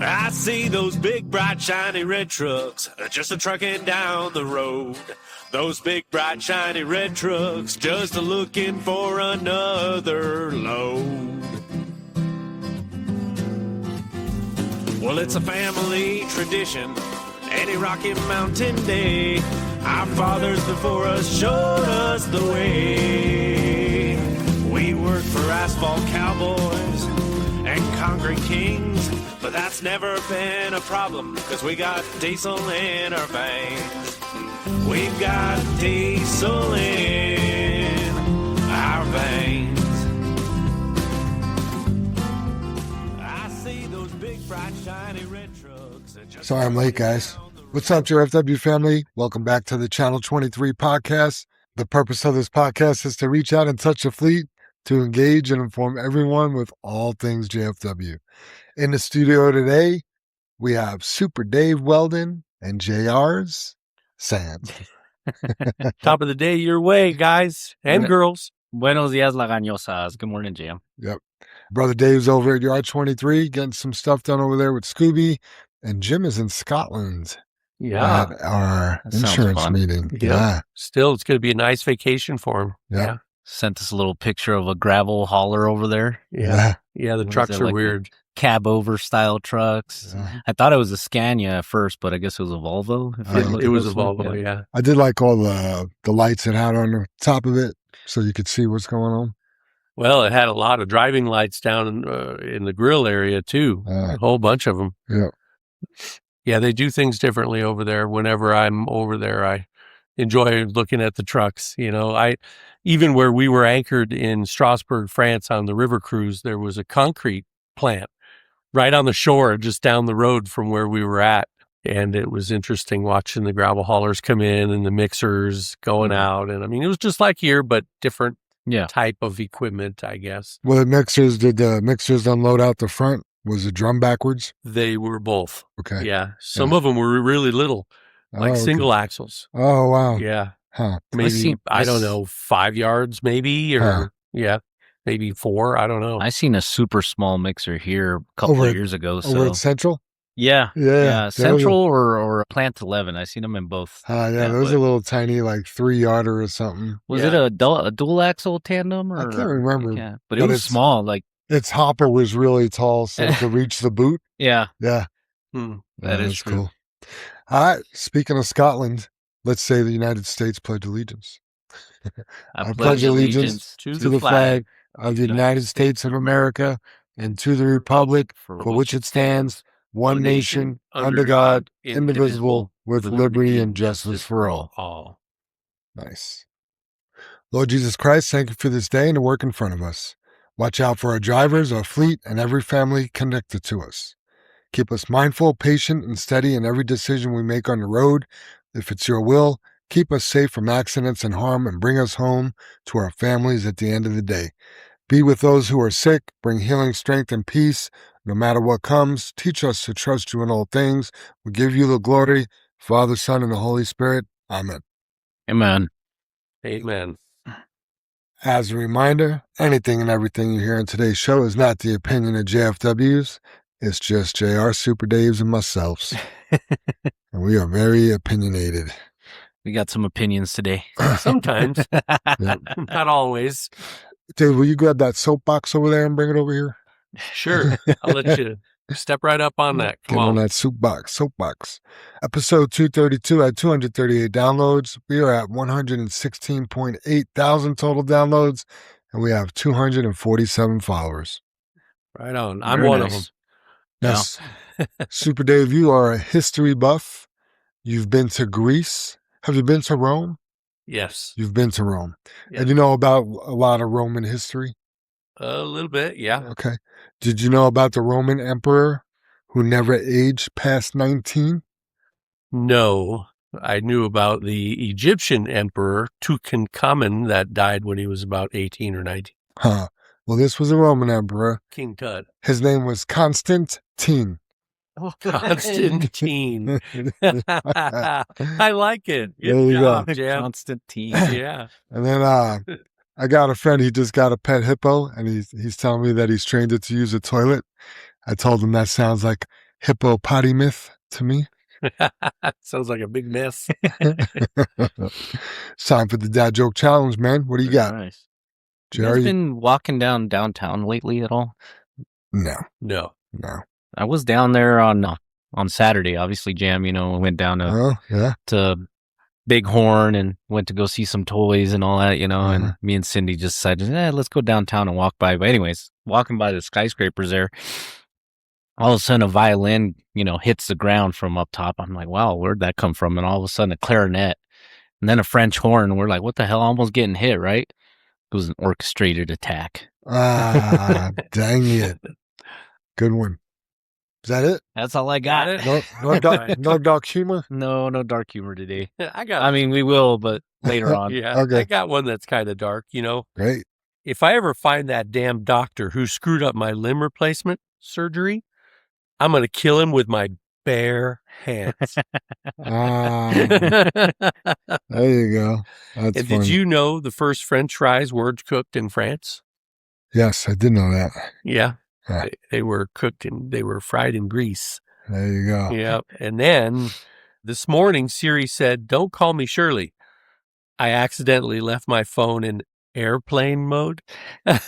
I see those big, bright, shiny red trucks just a-trucking down the road. Those big, bright, shiny red trucks just a-looking for another load. Well, it's a family tradition, any Rocky Mountain day. Our fathers before us showed us the way. We worked for asphalt cowboys and concrete kings, but that's never been a problem, cause we got diesel in our veins. We've got diesel in our veins. I see those big, bright, shiny red trucks. Sorry I'm late, guys. What's up, JFW family? Welcome back to the Channel 23 podcast. The purpose of this podcast is to reach out and touch the fleet, to engage and inform everyone with all things JFW. In the studio today, we have Super Dave Weldon and JR's Sands. Top of the day your way, guys and girls. Buenos días, lagañosas. Good morning, Jam. Yep. Brother Dave's over at Yard 23 getting some stuff done over there with Scooby, and Jim is in Scotland. Yeah. At our That sounds insurance fun. meeting. Yeah. Still, it's going to be a nice vacation for him. Yeah. Sent us a little picture of a gravel hauler over there. Yeah. The What is trucks it, are like weird. Cab over style trucks. Yeah. I thought it was a Scania at first, but I guess it was a Volvo. if I Yeah, look It at was a this one. Volvo, yeah. I did like all the lights it had on the top of it so you could see what's going on. Well, it had a lot of driving lights down in the grill area, too. A whole bunch of them. Yeah. Yeah, they do things differently over there. Whenever I'm over there, I enjoy looking at the trucks. You know, even where we were anchored in Strasbourg, France on the river cruise, there was a concrete plant right on the shore, just down the road from where we were at. And it was interesting watching the gravel haulers come in and the mixers going out. And I mean, it was just like here, but different type of equipment, I guess. Well, did the mixers unload out the front? Was the drum backwards? They were both. Okay. Yeah. Some of them were really little, like okay. single axles. Oh, wow. Yeah. Huh. Maybe, I don't know, 5 yards maybe, or maybe 4. I don't know. I seen a super small mixer here a couple of years ago. Over at Central? Yeah. Yeah. Central or Plant 11. I seen them in both. There was a little tiny, like 3-yarder or something. Was it a dual axle tandem? Or, I can't remember. Yeah, but it was small. Like its hopper was really tall, so it could reach the boot. Yeah. Yeah. That is true. Cool. All right. Speaking of Scotland, let's say the United States pledge allegiance. I pledge allegiance to to the flag of the United States of America and to the republic for which it stands, one nation, under God, indivisible, with liberty and justice for all. Nice. Lord Jesus Christ, thank you for this day and the work in front of us. Watch out for our drivers, our fleet, and every family connected to us. Keep us mindful, patient, and steady in every decision we make on the road. If it's your will, keep us safe from accidents and harm and bring us home to our families at the end of the day. Be with those who are sick, bring healing, strength, and peace. No matter what comes, teach us to trust you in all things. We give you the glory, Father, Son, and the Holy Spirit. Amen. Amen. Amen. As a reminder, anything and everything you hear in today's show is not the opinion of JFWs. It's just JR, Super Daves, and myself. And we are very opinionated. We got some opinions today. Sometimes. Not always. Dave, will you grab that soapbox over there and bring it over here? Sure. I'll let you step right up on that. Come Get on that soapbox. Episode 232 had 238 downloads. We are at 116.8 thousand total downloads, and we have 247 followers. Right on. I'm Very one nice. of them. Yes. Super Dave, you are a history buff. You've been to Greece. Have you been to Rome? Yes. You've been to Rome. Yeah. And you know about a lot of Roman history? A little bit, yeah. Okay. Did you know about the Roman emperor who never aged past 19? No. I knew about the Egyptian emperor Tutankhamun that died when he was about 18 or 19. Huh. Well, this was a Roman emperor. King Tut. His name was Constantine. Constantine. I like it. There you go. Jam. Constantine. Yeah. And then I got a friend, he just got a pet hippo, and he's telling me that he's trained it to use a toilet. I told him that sounds like hippopotamus to me. Sounds like a big mess. It's time for the dad joke challenge, man. What do you got? Nice. You Jerry? guys been walking downtown lately at all? No. I was down there on Saturday. Obviously, Jam, went down Oh, yeah. to Bighorn and went to go see some toys and all that, Uh-huh. and me and Cindy just decided, let's go downtown and walk by. But anyways, walking by the skyscrapers there, all of a sudden a violin, hits the ground from up top. I'm like, wow, where'd that come from? And all of a sudden a clarinet and then a French horn. We're like, what the hell? Almost getting hit, right? It was an orchestrated attack. Ah, dang it. Good one. Is that it? That's all I got. No dark humor? No dark humor today. I mean, we will, but later on. Yeah, Okay. I got one that's kind of dark, Great. If I ever find that damn doctor who screwed up my limb replacement surgery, I'm going to kill him with my bare hands. Ah, there you go. That's And funny. did you know the first French fries were cooked in France? Yes, I did know that. Yeah. Yeah. They were they were fried in grease. There you go. Yeah. And then this morning, Siri said, "Don't call me Shirley. I accidentally left my phone in airplane mode." That's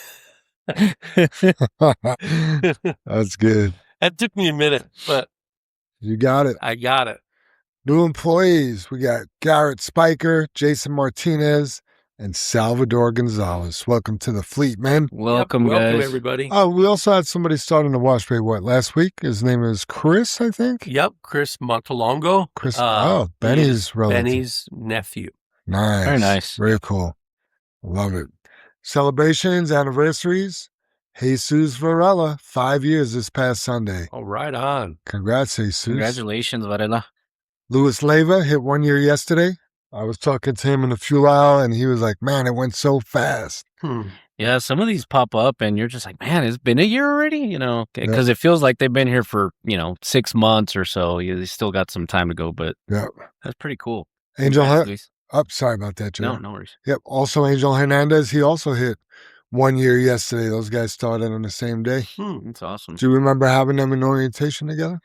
good. That took me a minute, but You got it. I got it. New employees. We got Garrett Spiker, Jason Martinez, and Salvador Gonzalez. Welcome to the fleet, man. Welcome, guys. Welcome, everybody. Oh, we also had somebody starting the wash bay, last week? His name is Chris, I think? Yep, Chris Montalongo. Chris, He Benny's is relative. Benny's nephew. Nice. Very nice. Very cool. Love it. Celebrations, anniversaries. Jesus Varela, 5 years this past Sunday. Oh, right on. Congrats, Jesus. Congratulations, Varela. Louis Leva hit 1 year yesterday. I was talking to him in the fuel aisle, and he was like, man, it went so fast. Yeah, some of these pop up, and you're just like, man, it's been a year already, because it feels like they've been here for, 6 months or so. They still got some time to go, but Yep. that's pretty cool. Angel, Congrats, Luis. sorry about that, Joe. No worries. Yep. Also, Angel Hernandez, he also hit 1 year yesterday. Those guys started on the same day. That's awesome. Do you remember having them in orientation together?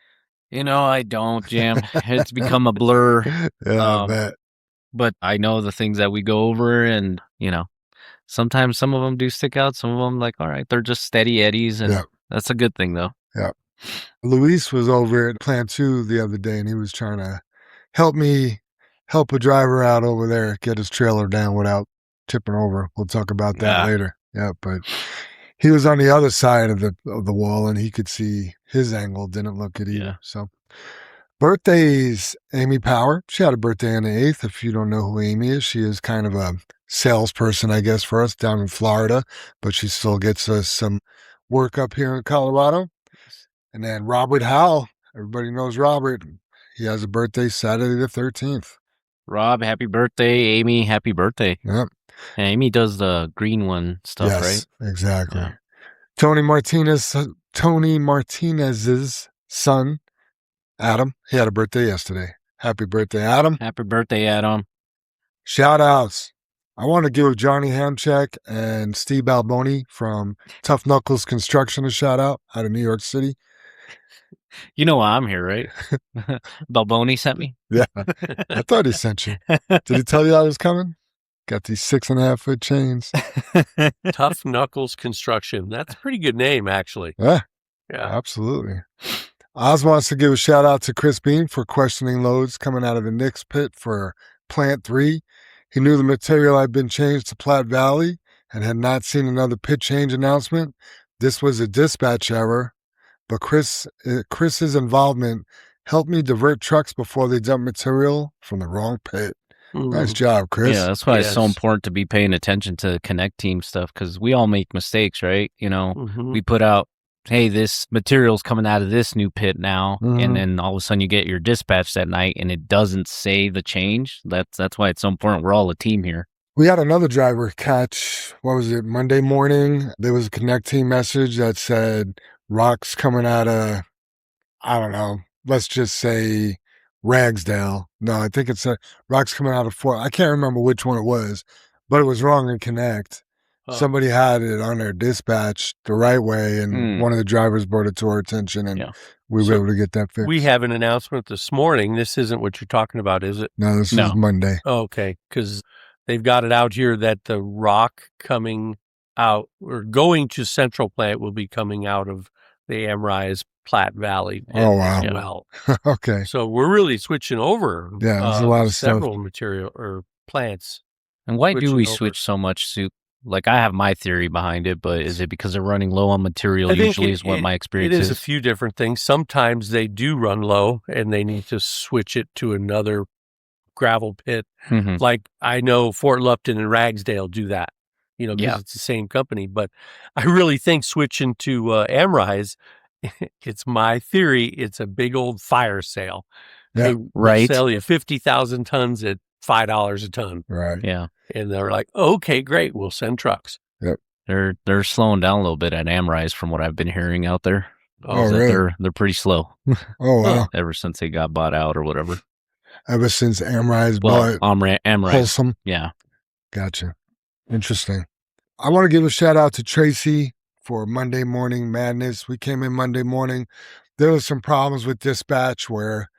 I don't, Jam. It's become a blur. Yeah, I bet. But I know the things that we go over, and, sometimes some of them do stick out. Some of them, all right, they're just steady eddies, and that's a good thing, though. Yeah. Luis was over at Plant 2 the other day, and he was trying to help a driver out over there, get his trailer down without tipping over. We'll talk about that later. Yeah, but he was on the other side of the wall, and he could see his angle didn't look good either. Yeah. So, birthdays, Amy Power. She had a birthday on the 8th. If you don't know who Amy is, she is kind of a salesperson, I guess, for us down in Florida, but she still gets us some work up here in Colorado. And then Robert Howell. Everybody knows Robert. He has a birthday Saturday the 13th. Rob, happy birthday. Amy, happy birthday. Yep. And Amy does the green one stuff, right? Exactly. Yeah. Tony Martinez's son, Adam, he had a birthday yesterday. Happy birthday, Adam. Happy birthday, Adam. Shout outs. I want to give Johnny Hamchek and Steve Balboni from Tough Knuckles Construction a shout out of New York City. You know why I'm here, right? Balboni sent me. Yeah. I thought he sent you. Did he tell you I was coming? Got these 6.5 foot chains. Tough Knuckles Construction. That's a pretty good name, actually. Yeah. Yeah. Absolutely. Oz wants to give a shout out to Chris Beam for questioning loads coming out of the Knicks pit for Plant 3. He knew the material had been changed to Platte Valley and had not seen another pit change announcement. This was a dispatch error, but Chris's involvement helped me divert trucks before they dumped material from the wrong pit. Nice job, Chris. Yeah, that's why it's so important to be paying attention to connect team stuff, because we all make mistakes, right? We put out, hey, this material's coming out of this new pit now, and then all of a sudden you get your dispatch that night and it doesn't say the change. That's why it's so important. We're all a team here. We had another driver catch, Monday morning. There was a connect team message that said rocks coming out of, I don't know, let's just say Ragsdale. No, I think it's rocks coming out of Fort. I can't remember which one it was, but it was wrong in connect. somebody had it on their dispatch the right way, and one of the drivers brought it to our attention, and we were able to get that fixed. We have an announcement this morning. This isn't what you're talking about, is it? No, this is Monday. Okay, because they've got it out here that the rock coming out or going to Central Plant will be coming out of the Amrise Platte Valley. Oh, wow. As well. Okay. So we're really switching over. Yeah, there's a lot of several stuff. material or plants. And why do we switch so much, Soup? Like, I have my theory behind it, but is it because they're running low on material? Usually is what my experience is. It is a few different things. Sometimes they do run low and they need to switch it to another gravel pit. Mm-hmm. Like I know Fort Lupton and Ragsdale do that, because it's the same company. But I really think switching to Amrise, it's my theory, it's a big old fire sale. Yeah, they sell you 50,000 tons at $5 a ton. Right. Yeah. And they're like, okay, great, we'll send trucks. Yep. They're slowing down a little bit at Amrise from what I've been hearing out there. Oh, really? They're pretty slow. Oh, wow. Ever since they got bought out or whatever. Ever since Amrise bought Amrise. Wholesome? Yeah. Gotcha. Interesting. I want to give a shout out to Tracy for Monday Morning Madness. We came in Monday morning. There was some problems with dispatch where,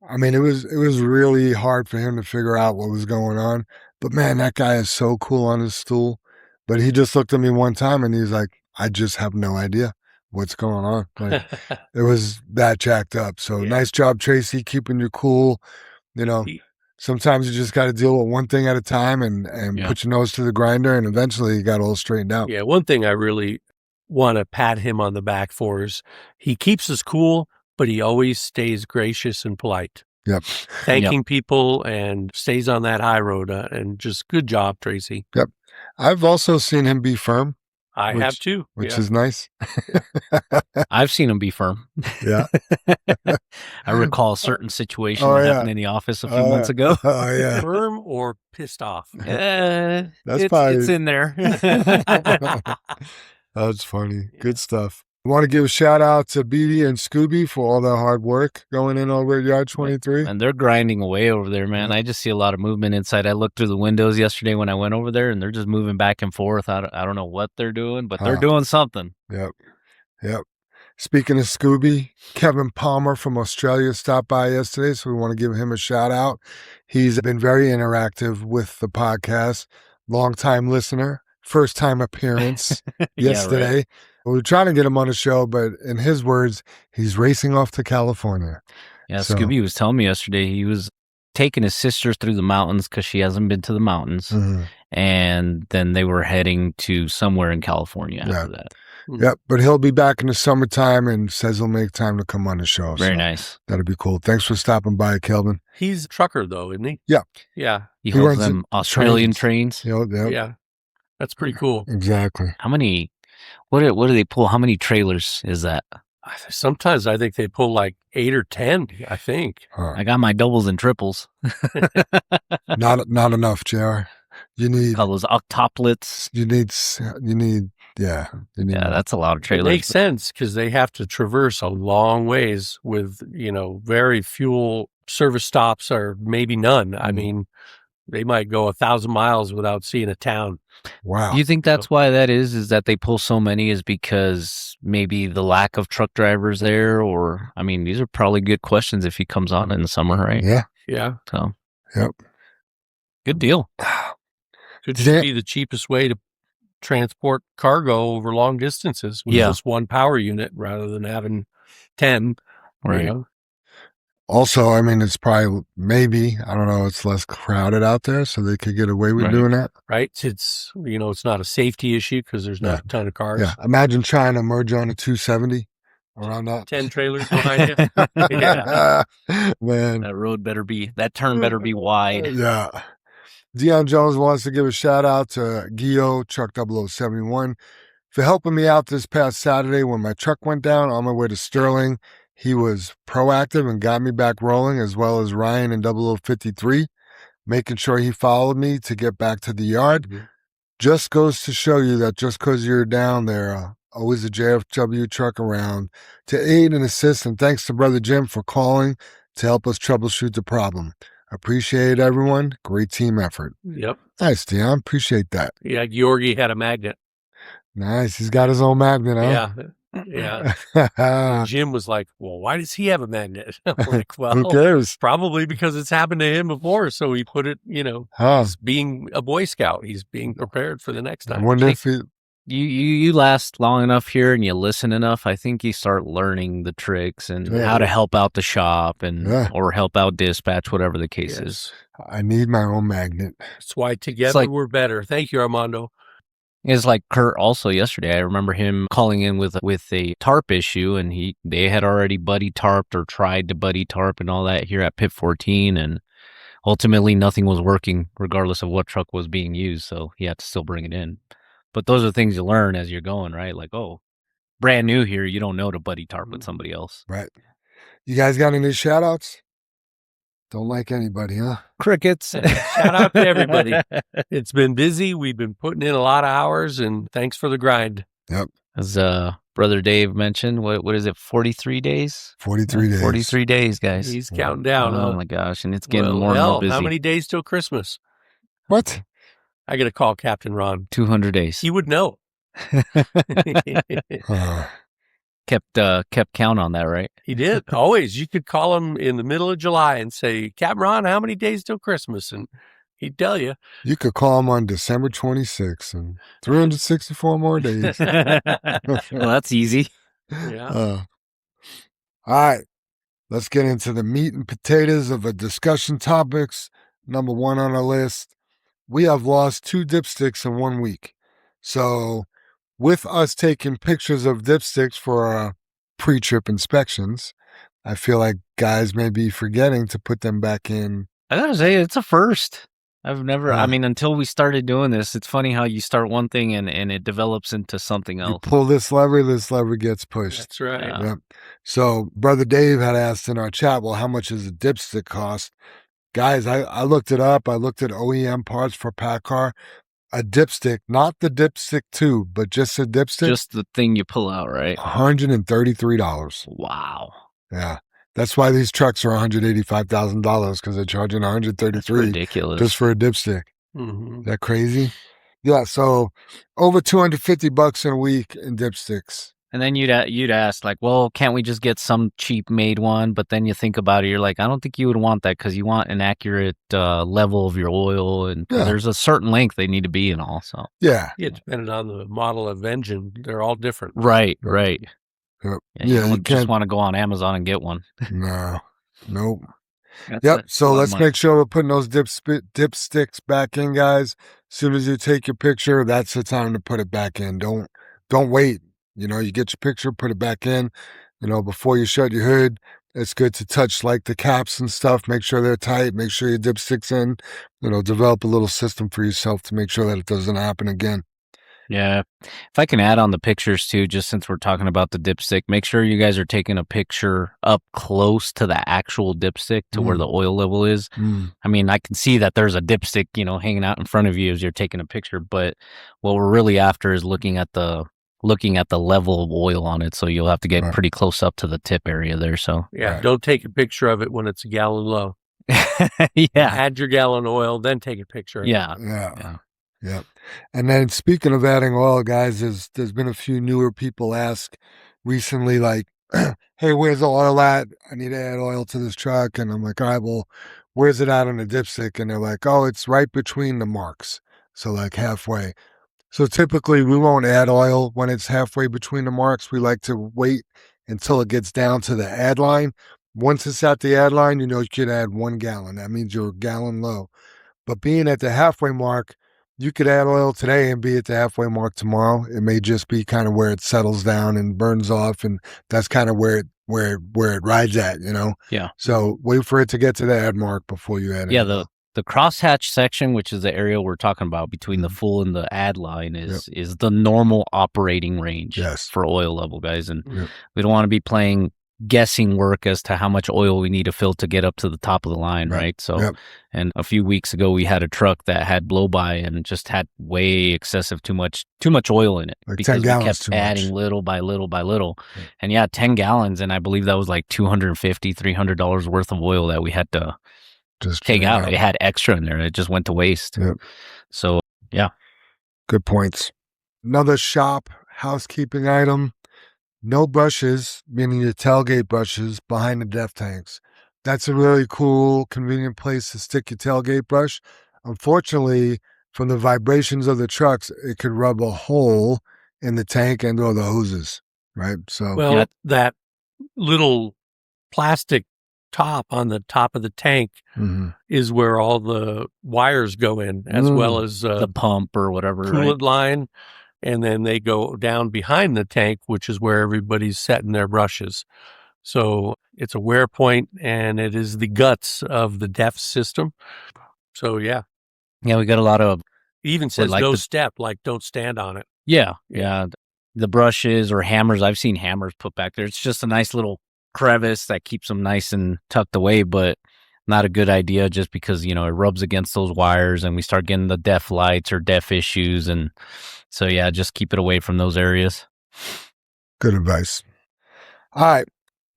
I mean, it was really hard for him to figure out what was going on. But man, that guy is so cool on his stool. But he just looked at me one time and he's like, I just have no idea what's going on. Like, it was that jacked up. So nice job, Tracy, keeping you cool. Sometimes you just got to deal with one thing at a time and put your nose to the grinder, and eventually you got all straightened out. Yeah, one thing I really want to pat him on the back for is he keeps us cool, but he always stays gracious and polite. Yep. Thanking people and stays on that high road. And just good job, Tracy. Yep. I've also seen him be firm. I have too. Which is nice. I've seen him be firm. Yeah. I recall a certain situation that happened in the office a few months ago. Oh, yeah. Firm or pissed off? It's in there. That's funny. Good stuff. I want to give a shout out to Beatty and Scooby for all their hard work going in over at Yard 23. And they're grinding away over there, man. I just see a lot of movement inside. I looked through the windows yesterday when I went over there, and they're just moving back and forth. I don't know what they're doing, but they're doing something. Yep. Speaking of Scooby, Kevin Palmer from Australia stopped by yesterday, so we want to give him a shout out. He's been very interactive with the podcast, long-time listener, first-time appearance yesterday. Right. We were trying to get him on the show, but in his words, he's racing off to California. Yeah, Scooby was telling me yesterday he was taking his sister through the mountains because she hasn't been to the mountains. Mm-hmm. And then they were heading to somewhere in California after that. Yep, but he'll be back in the summertime and says he'll make time to come on the show. Very nice. That'll be cool. Thanks for stopping by, Kelvin. He's a trucker, though, isn't he? Yeah. Yeah. He holds them Australian trains. Yep. Yeah. That's pretty cool. Exactly. How many... What do they pull? How many trailers is that? Sometimes I think they pull like 8 or 10, I think. I got my doubles and triples. Not enough, JR. You need all those octuplets. You need that's a lot of trailers. It makes sense because they have to traverse a long ways with, very fuel service stops or maybe none. Mm-hmm. I mean, they might go 1,000 miles without seeing a town. Wow. Do you think that's why that is that they pull so many is because maybe the lack of truck drivers there? Or, I mean, these are probably good questions if he comes on in the summer, right? Yeah. Yeah. So, yep. Good deal. Could just be the cheapest way to transport cargo over long distances with just one power unit rather than having 10. Right. Also, I mean, it's probably I don't know, it's less crowded out there, so they could get away with doing that. Right. It's, it's not a safety issue because there's not a ton of cars. Yeah. Imagine trying to merge on a 270 around that. 10 trailers behind you. Man. That turn better be wide. Yeah. Dion Jones wants to give a shout out to Gio, Truck 0071, for helping me out this past Saturday when my truck went down on my way to Sterling. He was proactive and got me back rolling, as well as Ryan in 0053, making sure he followed me to get back to the yard. Mm-hmm. Just goes to show you that just because you're down there, always a JFW truck around to aid and assist. And thanks to Brother Jim for calling to help us troubleshoot the problem. Appreciate everyone. Great team effort. Yep. Nice, Dion. Appreciate that. Yeah, Georgi had a magnet. Nice. He's got his own magnet, huh? Yeah. And Jim was like, well, why does he have a magnet? I'm like, well, who cares? probably because it's happened to him before. So he put it, he's being a Boy Scout. He's being prepared for the next I time. wonder if it, You last long enough here and you listen enough, I think you start learning the tricks and how to help out the shop or help out dispatch, whatever the case is. I need my own magnet. That's why together we're better. Thank you, Armando. It's like Kurt also yesterday. I remember him calling in with a tarp issue, and they had already buddy tarped or tried to buddy tarp and all that here at Pit 14, and ultimately nothing was working regardless of what truck was being used, so he had to still bring it in. But those are things you learn as you're going, right? Like, oh, brand new here, you don't know to buddy tarp with somebody else. Right. You guys got any shout outs? Don't like anybody, huh? Crickets. Shout out to everybody. It's been busy. We've been putting in a lot of hours, and thanks for the grind. Yep. As Brother Dave mentioned, what is it, 43 days? 43 days. 43 days, guys. He's counting down. Oh, my gosh. And it's getting more and more busy. How many days till Christmas? What? I got to call Captain Ron. 200 days. He would know. Kept count on that, right? He did. Always. You could call him in the middle of July and say, Captain Ron, how many days till Christmas? And he'd tell you. You could call him on December 26th and 364 more days. Well, that's easy. Yeah. All right. Let's get into the meat and potatoes of the discussion topics. Number one on our list, we have lost 2 dipsticks in 1 week. So with us taking pictures of dipsticks for our pre-trip inspections, I feel like guys may be forgetting to put them back in. I gotta say, it's a first. I've never, until we started doing this, it's funny how you start one thing and it develops into something else. You pull this lever gets pushed. That's right. Yeah. Yep. So Brother Dave had asked in our chat, well, how much does a dipstick cost? Guys, I looked it up. I looked at OEM parts for PACCAR. A dipstick, not the dipstick tube, but just a dipstick. Just the thing you pull out, right? $133. Wow. Yeah. That's why these trucks are $185,000 because they're charging $133 ridiculous. just for a dipstick. Mm-hmm. Is that crazy? Yeah. So over $250 in a week in dipsticks. And then you'd ask, like, well, can't we just get some cheap made one? But then you think about it, you're like, I don't think you would want that because you want an accurate level of your oil, and there's a certain length they need to be in also. Yeah. Yeah, depending on the model of engine, they're all different. Right. Yep. You don't just want to go on Amazon and get one. No. Nope. Yep. So let's make sure we're putting those dipsticks back in, guys. As soon as you take your picture, that's the time to put it back in. Don't wait. You get your picture, put it back in. Before you shut your hood, it's good to touch like the caps and stuff. Make sure they're tight. Make sure your dipstick's in. Develop a little system for yourself to make sure that it doesn't happen again. Yeah. If I can add on the pictures too, just since we're talking about the dipstick, make sure you guys are taking a picture up close to the actual dipstick to where the oil level is. I mean, I can see that there's a dipstick, hanging out in front of you as you're taking a picture, but what we're really after is looking at the level of oil on it. So you'll have to get pretty close up to the tip area there. So don't take a picture of it when it's a gallon low. Add your gallon of oil, then take a picture of it. Yeah. And then speaking of adding oil, guys, there's been a few newer people ask recently, like, hey, where's the oil at? I need to add oil to this truck. And I'm like, all right, well, where's it at on the dipstick? And they're like, oh, it's right between the marks. So like halfway. So typically we won't add oil when it's halfway between the marks. We like to wait until it gets down to the add line. Once it's at the add line, you can add 1 gallon. That means you're a gallon low. But being at the halfway mark, you could add oil today and be at the halfway mark tomorrow. It may just be kind of where it settles down and burns off, and that's kind of where it rides at, Yeah. So wait for it to get to the add mark before you add it. Yeah, the crosshatch section, which is the area we're talking about between the full and the add line, is the normal operating range for oil level, guys. And we don't want to be playing guessing work as to how much oil we need to fill to get up to the top of the line, right? So, and a few weeks ago, we had a truck that had blow by and just had way excessive, too much oil in it, like because 10 we gallons kept adding little by little by little. And 10 gallons, and I believe that was like $250, $300 worth of oil that we had to just take hang out. It had extra in there. It just went to waste. Yep. So, yeah. Good points. Another shop housekeeping item. No brushes, meaning your tailgate brushes, behind the def tanks. That's a really cool, convenient place to stick your tailgate brush. Unfortunately, from the vibrations of the trucks, it could rub a hole in the tank and or the hoses, right? So, Well, Yeah. that little plastic top on the top of the tank mhm. is where all the wires go in, as well as The pump or whatever, coolant right? line. And then they go down behind the tank, which is where everybody's setting their brushes. So it's a wear point, and it is the guts of the DEF system. So, yeah. Yeah, we got a lot of, It even says like no the- step, like don't stand on it. yeah. The brushes or hammers, I've seen hammers put back there. It's just a nice little crevice that keeps them nice and tucked away, but not a good idea just because, it rubs against those wires and we start getting the DEF lights or DEF issues. And so, yeah, just keep it away from those areas. Good advice. All right,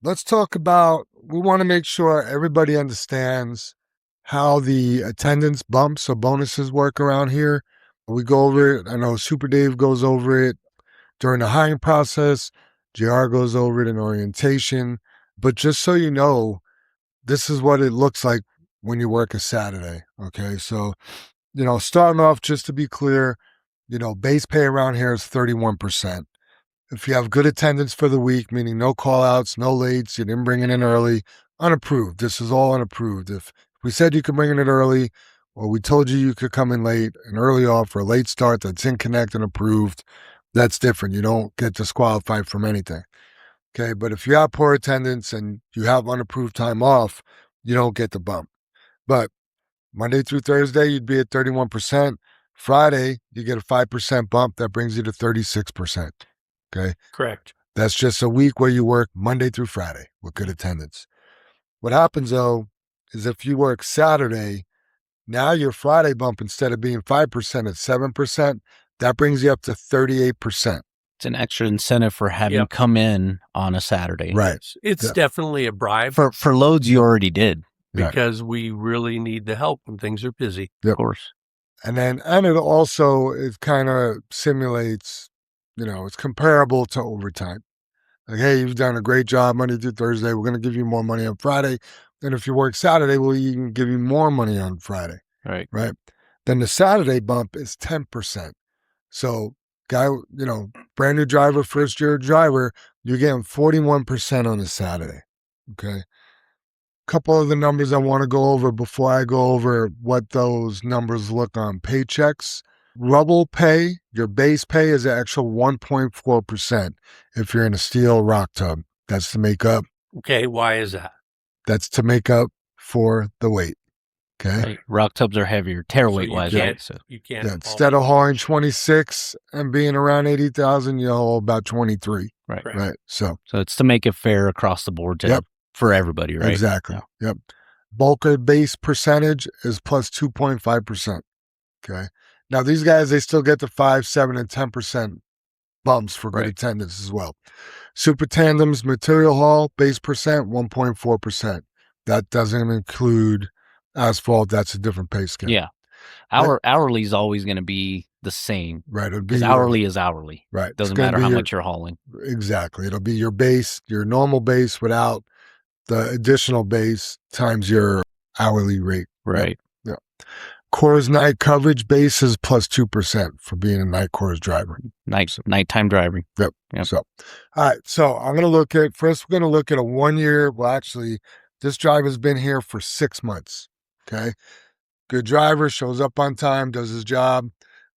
let's talk about, we want to make sure everybody understands how the attendance bumps or bonuses work around here. We go over it. I know Super Dave goes over it during the hiring process. JR goes over it in orientation. But just so you know, this is what it looks like when you work a Saturday. Okay, so, starting off, just to be clear, base pay around here is 31%. If you have good attendance for the week, meaning no call outs, no lates, you didn't bring it in early, unapproved. This is all unapproved. If we said you could bring it in early, or we told you could come in late, an early off or a late start that's in connect and approved, that's different. You don't get disqualified from anything. Okay, but if you have poor attendance and you have unapproved time off, you don't get the bump. But Monday through Thursday, you'd be at 31%. Friday, you get a 5% bump. That brings you to 36%. Okay. Correct. That's just a week where you work Monday through Friday with good attendance. What happens, though, is if you work Saturday, now your Friday bump, instead of being 5% at 7%, that brings you up to 38%. It's an extra incentive for having Yep. come in on a Saturday. Right. It's Yeah. definitely a bribe For loads you already did, Right. because we really need the help when things are busy. Yep. of course. And it also, it kind of simulates, it's comparable to overtime. Like, hey, you've done a great job Monday through Thursday. We're going to give you more money on Friday. And if you work Saturday, we'll even give you more money on Friday. Right. Right. Then the Saturday bump is 10%. So, guy, brand new driver, first year driver, you're getting 41% on a Saturday. Okay. Couple of the numbers I want to go over before I go over what those numbers look on paychecks. Rubble pay, your base pay is an actual 1.4% if you're in a steel rock tub. That's to make up. Okay, why is that? That's to make up for the weight. Okay. Right. Rock tubs are heavier, tear So weight wise, you right? can't, So you can't Yeah, haul- instead of hauling 26 and being around 80,000, you haul about 23. right. Correct. Right. So So it's to make it fair across the board Yep. for everybody, right? exactly. Yeah. Yep. Bulker base percentage is plus 2.5%. Okay. Now these guys, they still get the 5, 7, and 10% bumps for good Right. attendance as well. Super tandems material haul base percent 1.4%. That doesn't include asphalt. That's a different pay scale. Yeah. Our hourly is always going to be the same Right. It'll be because hourly is hourly. right. It's Doesn't gonna matter be how your- much you're hauling. Exactly. It'll be your base, your normal base without the additional base times your hourly rate. Right. Coors night coverage base is plus 2% for being a night Coors driver. Nighttime driving. Yep. So, all right. So I'm going to look at, first we're going to look at a 1 year. Well, actually, this driver's been here for 6 months. Okay. Good driver, shows up on time, does his job,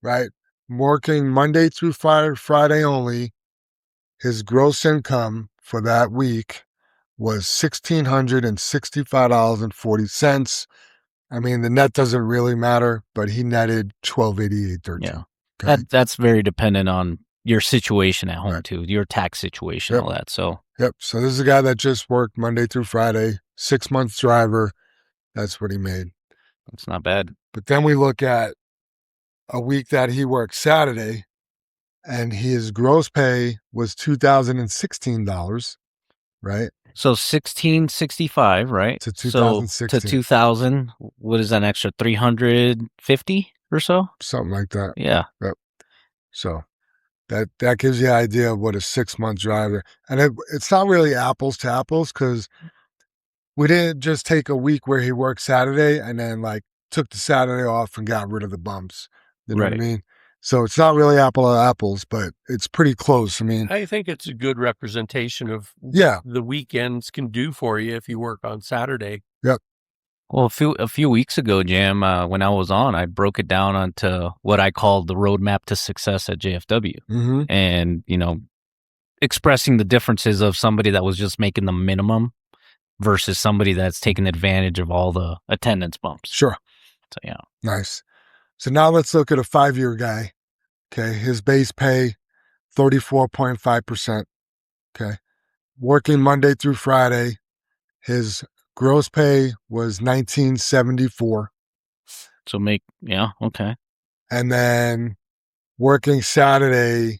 right? Working Monday through Friday only. His gross income for that week was $1,665.40. I mean, the net doesn't really matter, but he netted $1,288.13. Yeah. Okay. That's very dependent on your situation at home Right. too, your tax situation, Yep. all that. So Yep. So this is a guy that just worked Monday through Friday, 6 months driver. That's what he made. it's not bad. But then we look at a week that he worked Saturday, and his gross pay was $2,016, right? So 1665, right? To So 2016. to 2000, what is that, an extra 350 or so? Something like that. Yeah. Yep. So that gives you an idea of what a 6-month driver. And it's not really apples to apples because we didn't just take a week where he worked Saturday and then like took the Saturday off and got rid of the bumps. You know what I Right. mean? So it's not really apple to apples, but it's pretty close. I mean, I think it's a good representation of yeah. the weekends can do for you if you work on Saturday. Well, a few weeks ago, Jam, when I was on, I broke it down onto what I called the roadmap to success at JFW. Mm-hmm. And, expressing the differences of somebody that was just making the minimum versus somebody that's taking advantage of all the attendance bumps. Sure. So, yeah. Nice. So now let's look at a 5-year guy. Okay. His base pay, 34.5%. Okay. Working Monday through Friday. His gross pay was $19.74. So okay. And then working Saturday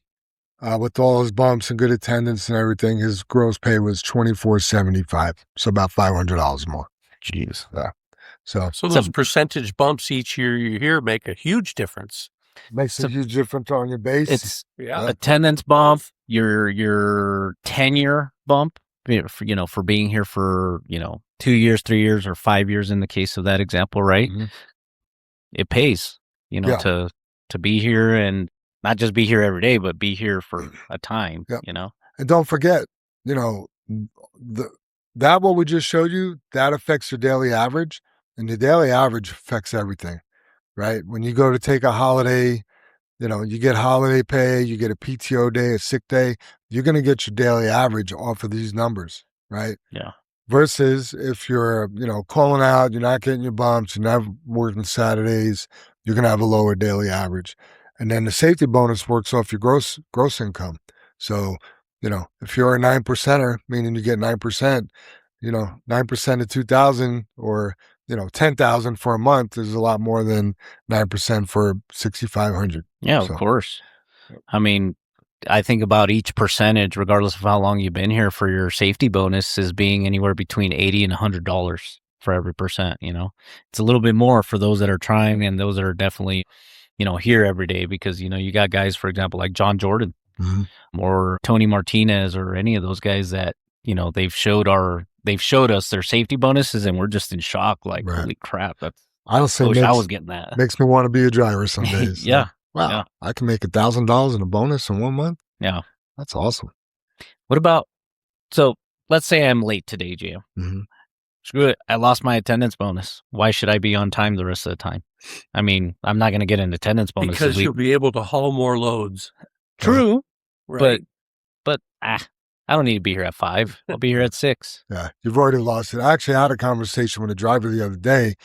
with all his bumps and good attendance and everything, his gross pay was $24.75. So about $500 more. Jeez. Yeah. So those percentage bumps each year you hear make a huge difference. Makes a huge difference on your base. It's attendance bump, your tenure bump, for being here for 2 years, 3 years, or 5 years in the case of that example, right? Mm-hmm. It pays, to be here and not just be here every day, but be here for a time. And don't forget, that what we just showed you, that affects your daily average, and your daily average affects everything, right? When you go to take a holiday, you get holiday pay, you get a PTO day, a sick day, you're going to get your daily average off of these numbers, right? Yeah. Versus if you're, calling out, you're not getting your bumps, you're not working Saturdays, you're going to have a lower daily average. And then the safety bonus works off your gross income. So, if you're a 9%er, meaning you get 9%, 9% of 2,000 or 10,000 for a month is a lot more than 9% for 6,500. Yeah, of course. I mean, I think about each percentage, regardless of how long you've been here, for your safety bonus is being anywhere between $80 and $100 for every percent. It's a little bit more for those that are trying and those that are definitely, here every day because, you got guys, for example, like John Jordan or Tony Martinez or any of those guys that, they've showed us their safety bonuses and we're just in shock. Like, holy crap. I wish I was getting that. Makes me want to be a driver some days. Yeah. Wow. Yeah. I can make $1,000 in a bonus in 1 month. Yeah. That's awesome. What about, so let's say I'm late today, Gio. Mm-hmm. Screw it. I lost my attendance bonus. Why should I be on time the rest of the time? I mean, I'm not going to get an attendance bonus. Because you'll be able to haul more loads. True. Right. But I don't need to be here at 5. I'll be here at 6. Yeah. You've already lost it. I actually had a conversation with a driver the other day,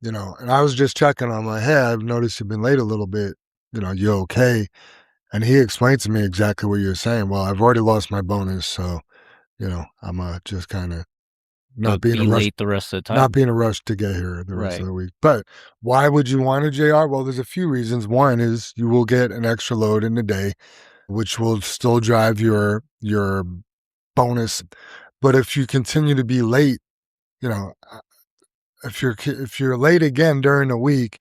and I was just checking on my, hey, I've noticed you've been late a little bit. You okay? And he explained to me exactly what you're saying. Well, I've already lost my bonus, so, I'm just kind of not being late the rest of the time. Not being a rush to get here the rest of the week. But why would you want to, JR? Well, there's a few reasons. One is you will get an extra load in the day, which will still drive your bonus. But if you continue to be late, if you're late again during the week,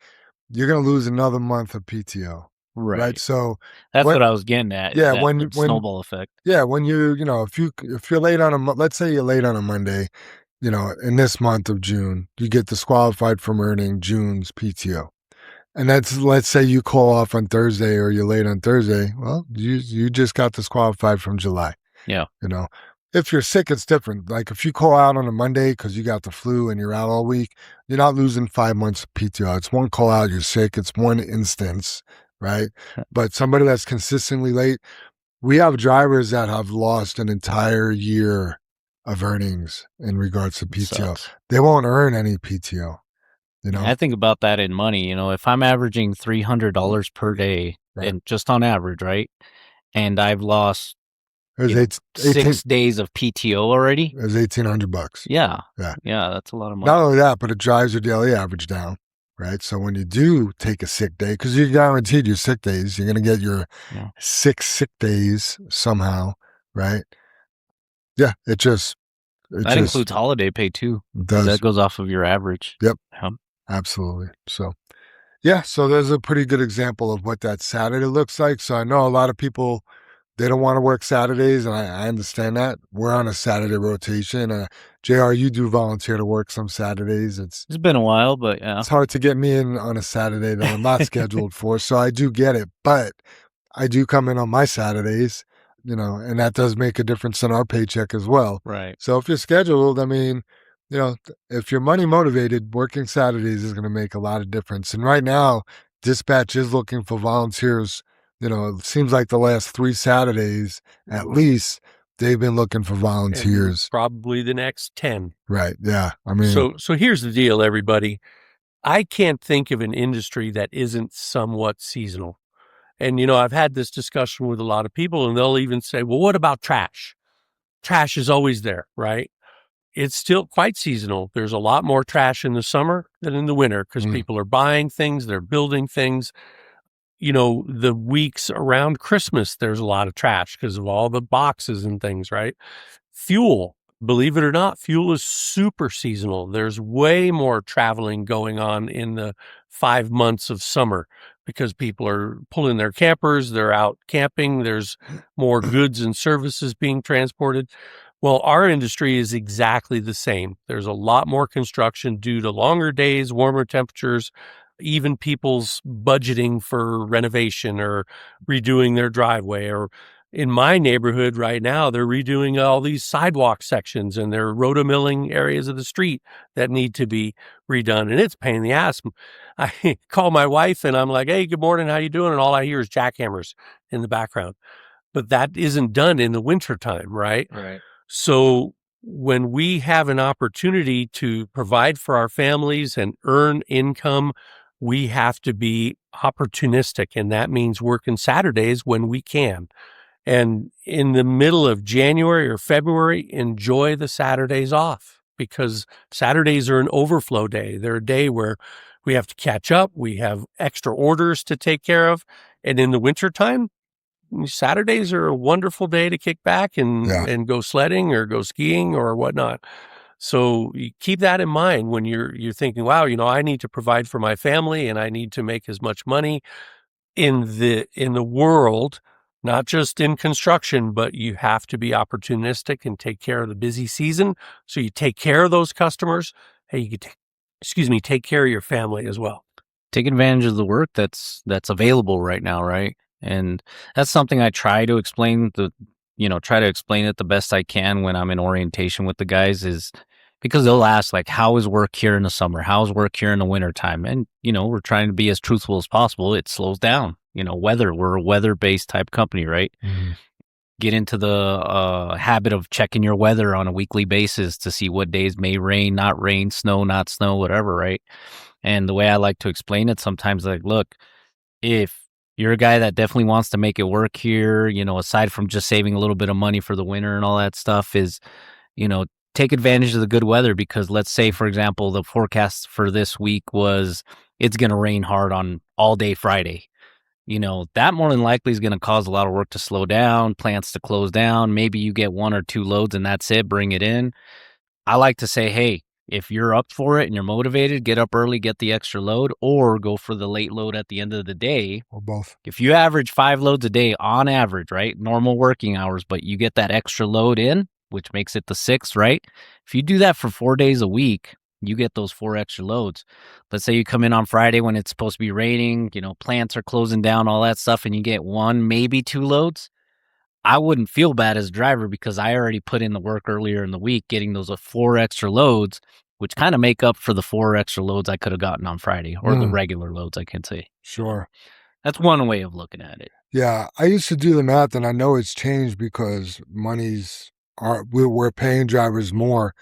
you're going to lose another month of PTO. Right. So that's what I was getting at. Yeah. When snowball effect. Yeah. When if you're late on let's say you're late on a Monday, in this month of June, you get disqualified from earning June's PTO. And let's say you call off on Thursday or you're late on Thursday. Well, you just got disqualified from July. Yeah. If you're sick, it's different. Like if you call out on a Monday because you got the flu and you're out all week, you're not losing 5 months of PTO. It's one call out, you're sick. It's one instance, right? But somebody that's consistently late, we have drivers that have lost an entire year of earnings in regards to PTO. They won't earn any PTO. I think about that in money. If I'm averaging $300 per day, and just on average, right? And I've lost 6 days of PTO already. It was $1,800. Yeah. That's a lot of money. Not only that, but it drives your daily average down, right? So when you do take a sick day, because you're guaranteed your sick days, you're going to get your 6 sick days somehow, right? Yeah, it just That includes holiday pay too. Does. That goes off of your average. Yep. Absolutely. So, yeah. So there's a pretty good example of what that Saturday looks like. So I know a lot of people, they don't want to work Saturdays, and I understand that. We're on a Saturday rotation. JR, you do volunteer to work some Saturdays. It's been a while, but yeah. It's hard to get me in on a Saturday that I'm not scheduled for. So I do get it. But I do come in on my Saturdays, and that does make a difference in our paycheck as well. Right. So if you're scheduled, I mean, if you're money motivated, working Saturdays is going to make a lot of difference. And right now, dispatch is looking for volunteers. It seems like the last 3 Saturdays, at least, they've been looking for volunteers. And probably the next 10. Right. Yeah. I mean, so here's the deal, everybody. I can't think of an industry that isn't somewhat seasonal. And, I've had this discussion with a lot of people, and they'll even say, well, what about trash? Trash is always there, right? It's still quite seasonal. There's a lot more trash in the summer than in the winter because people are buying things, they're building things. The weeks around Christmas, there's a lot of trash because of all the boxes and things, right? Fuel, believe it or not, fuel is super seasonal. There's way more traveling going on in the 5 months of summer because people are pulling their campers, they're out camping, there's more goods and services being transported. Well, our industry is exactly the same. There's a lot more construction due to longer days, warmer temperatures, even people's budgeting for renovation or redoing their driveway. Or in my neighborhood right now, they're redoing all these sidewalk sections and they're rotomilling areas of the street that need to be redone. And it's a pain in the ass. I call my wife and I'm like, hey, good morning, how you doing? And all I hear is jackhammers in the background. But that isn't done in the wintertime, right? Right. So when we have an opportunity to provide for our families and earn income, we have to be opportunistic. And that means working Saturdays when we can. And in the middle of January or February, enjoy the Saturdays off because Saturdays are an overflow day. They're a day where we have to catch up. We have extra orders to take care of. And in the wintertime, Saturdays are a wonderful day to kick back and go sledding or go skiing or whatnot. So you keep that in mind when you're thinking, wow, I need to provide for my family and I need to make as much money in the world, not just in construction, but you have to be opportunistic and take care of the busy season. So you take care of those customers. Hey, you can take care of your family as well. Take advantage of the work that's available right now, right? And that's something I try to explain it the best I can when I'm in orientation with the guys is because they'll ask like, how is work here in the summer? How is work here in the wintertime? And, we're trying to be as truthful as possible. It slows down, weather, we're a weather-based type company, right? Mm-hmm. Get into the habit of checking your weather on a weekly basis to see what days may rain, not rain, snow, not snow, whatever, right? And the way I like to explain it sometimes, like, look, if you're a guy that definitely wants to make it work here, aside from just saving a little bit of money for the winter and all that stuff is, take advantage of the good weather because let's say, for example, the forecast for this week was it's going to rain hard on all day Friday. That more than likely is going to cause a lot of work to slow down, plants to close down. Maybe you get 1 or 2 loads and that's it, bring it in. I like to say, hey, if you're up for it and you're motivated, get up early, get the extra load, or go for the late load at the end of the day. Or both. If you average 5 loads a day on average, right? Normal working hours, but you get that extra load in, which makes it the 6th, right? If you do that for 4 days a week, you get those 4 extra loads. Let's say you come in on Friday when it's supposed to be raining, plants are closing down, all that stuff, and you get 1, maybe 2 loads. I wouldn't feel bad as a driver because I already put in the work earlier in the week, getting those 4 extra loads, which kind of make up for the 4 extra loads I could have gotten on Friday or the regular loads, I can say. Sure. That's one way of looking at it. Yeah. I used to do the math and I know it's changed because we're paying drivers more.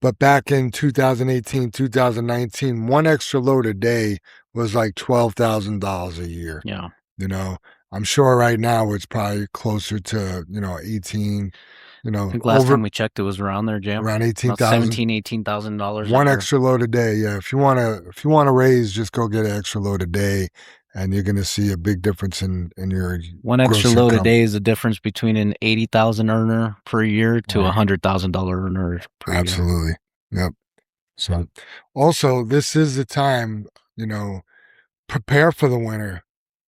But back in 2018, 2019, 1 extra load a day was like $12,000 a year. Yeah. I'm sure right now it's probably closer to, 18, I think last time we checked, it was around there, Jim. Around $18,000. $18,000. One extra load a day. Yeah. If you want to raise, just go get an extra load a day and you're going to see a big difference in your One extra gross load a income. day is the difference between an 80,000 earner per year to Right. $100,000 earner per year. Absolutely. Yep. So also this is the time, prepare for the winter.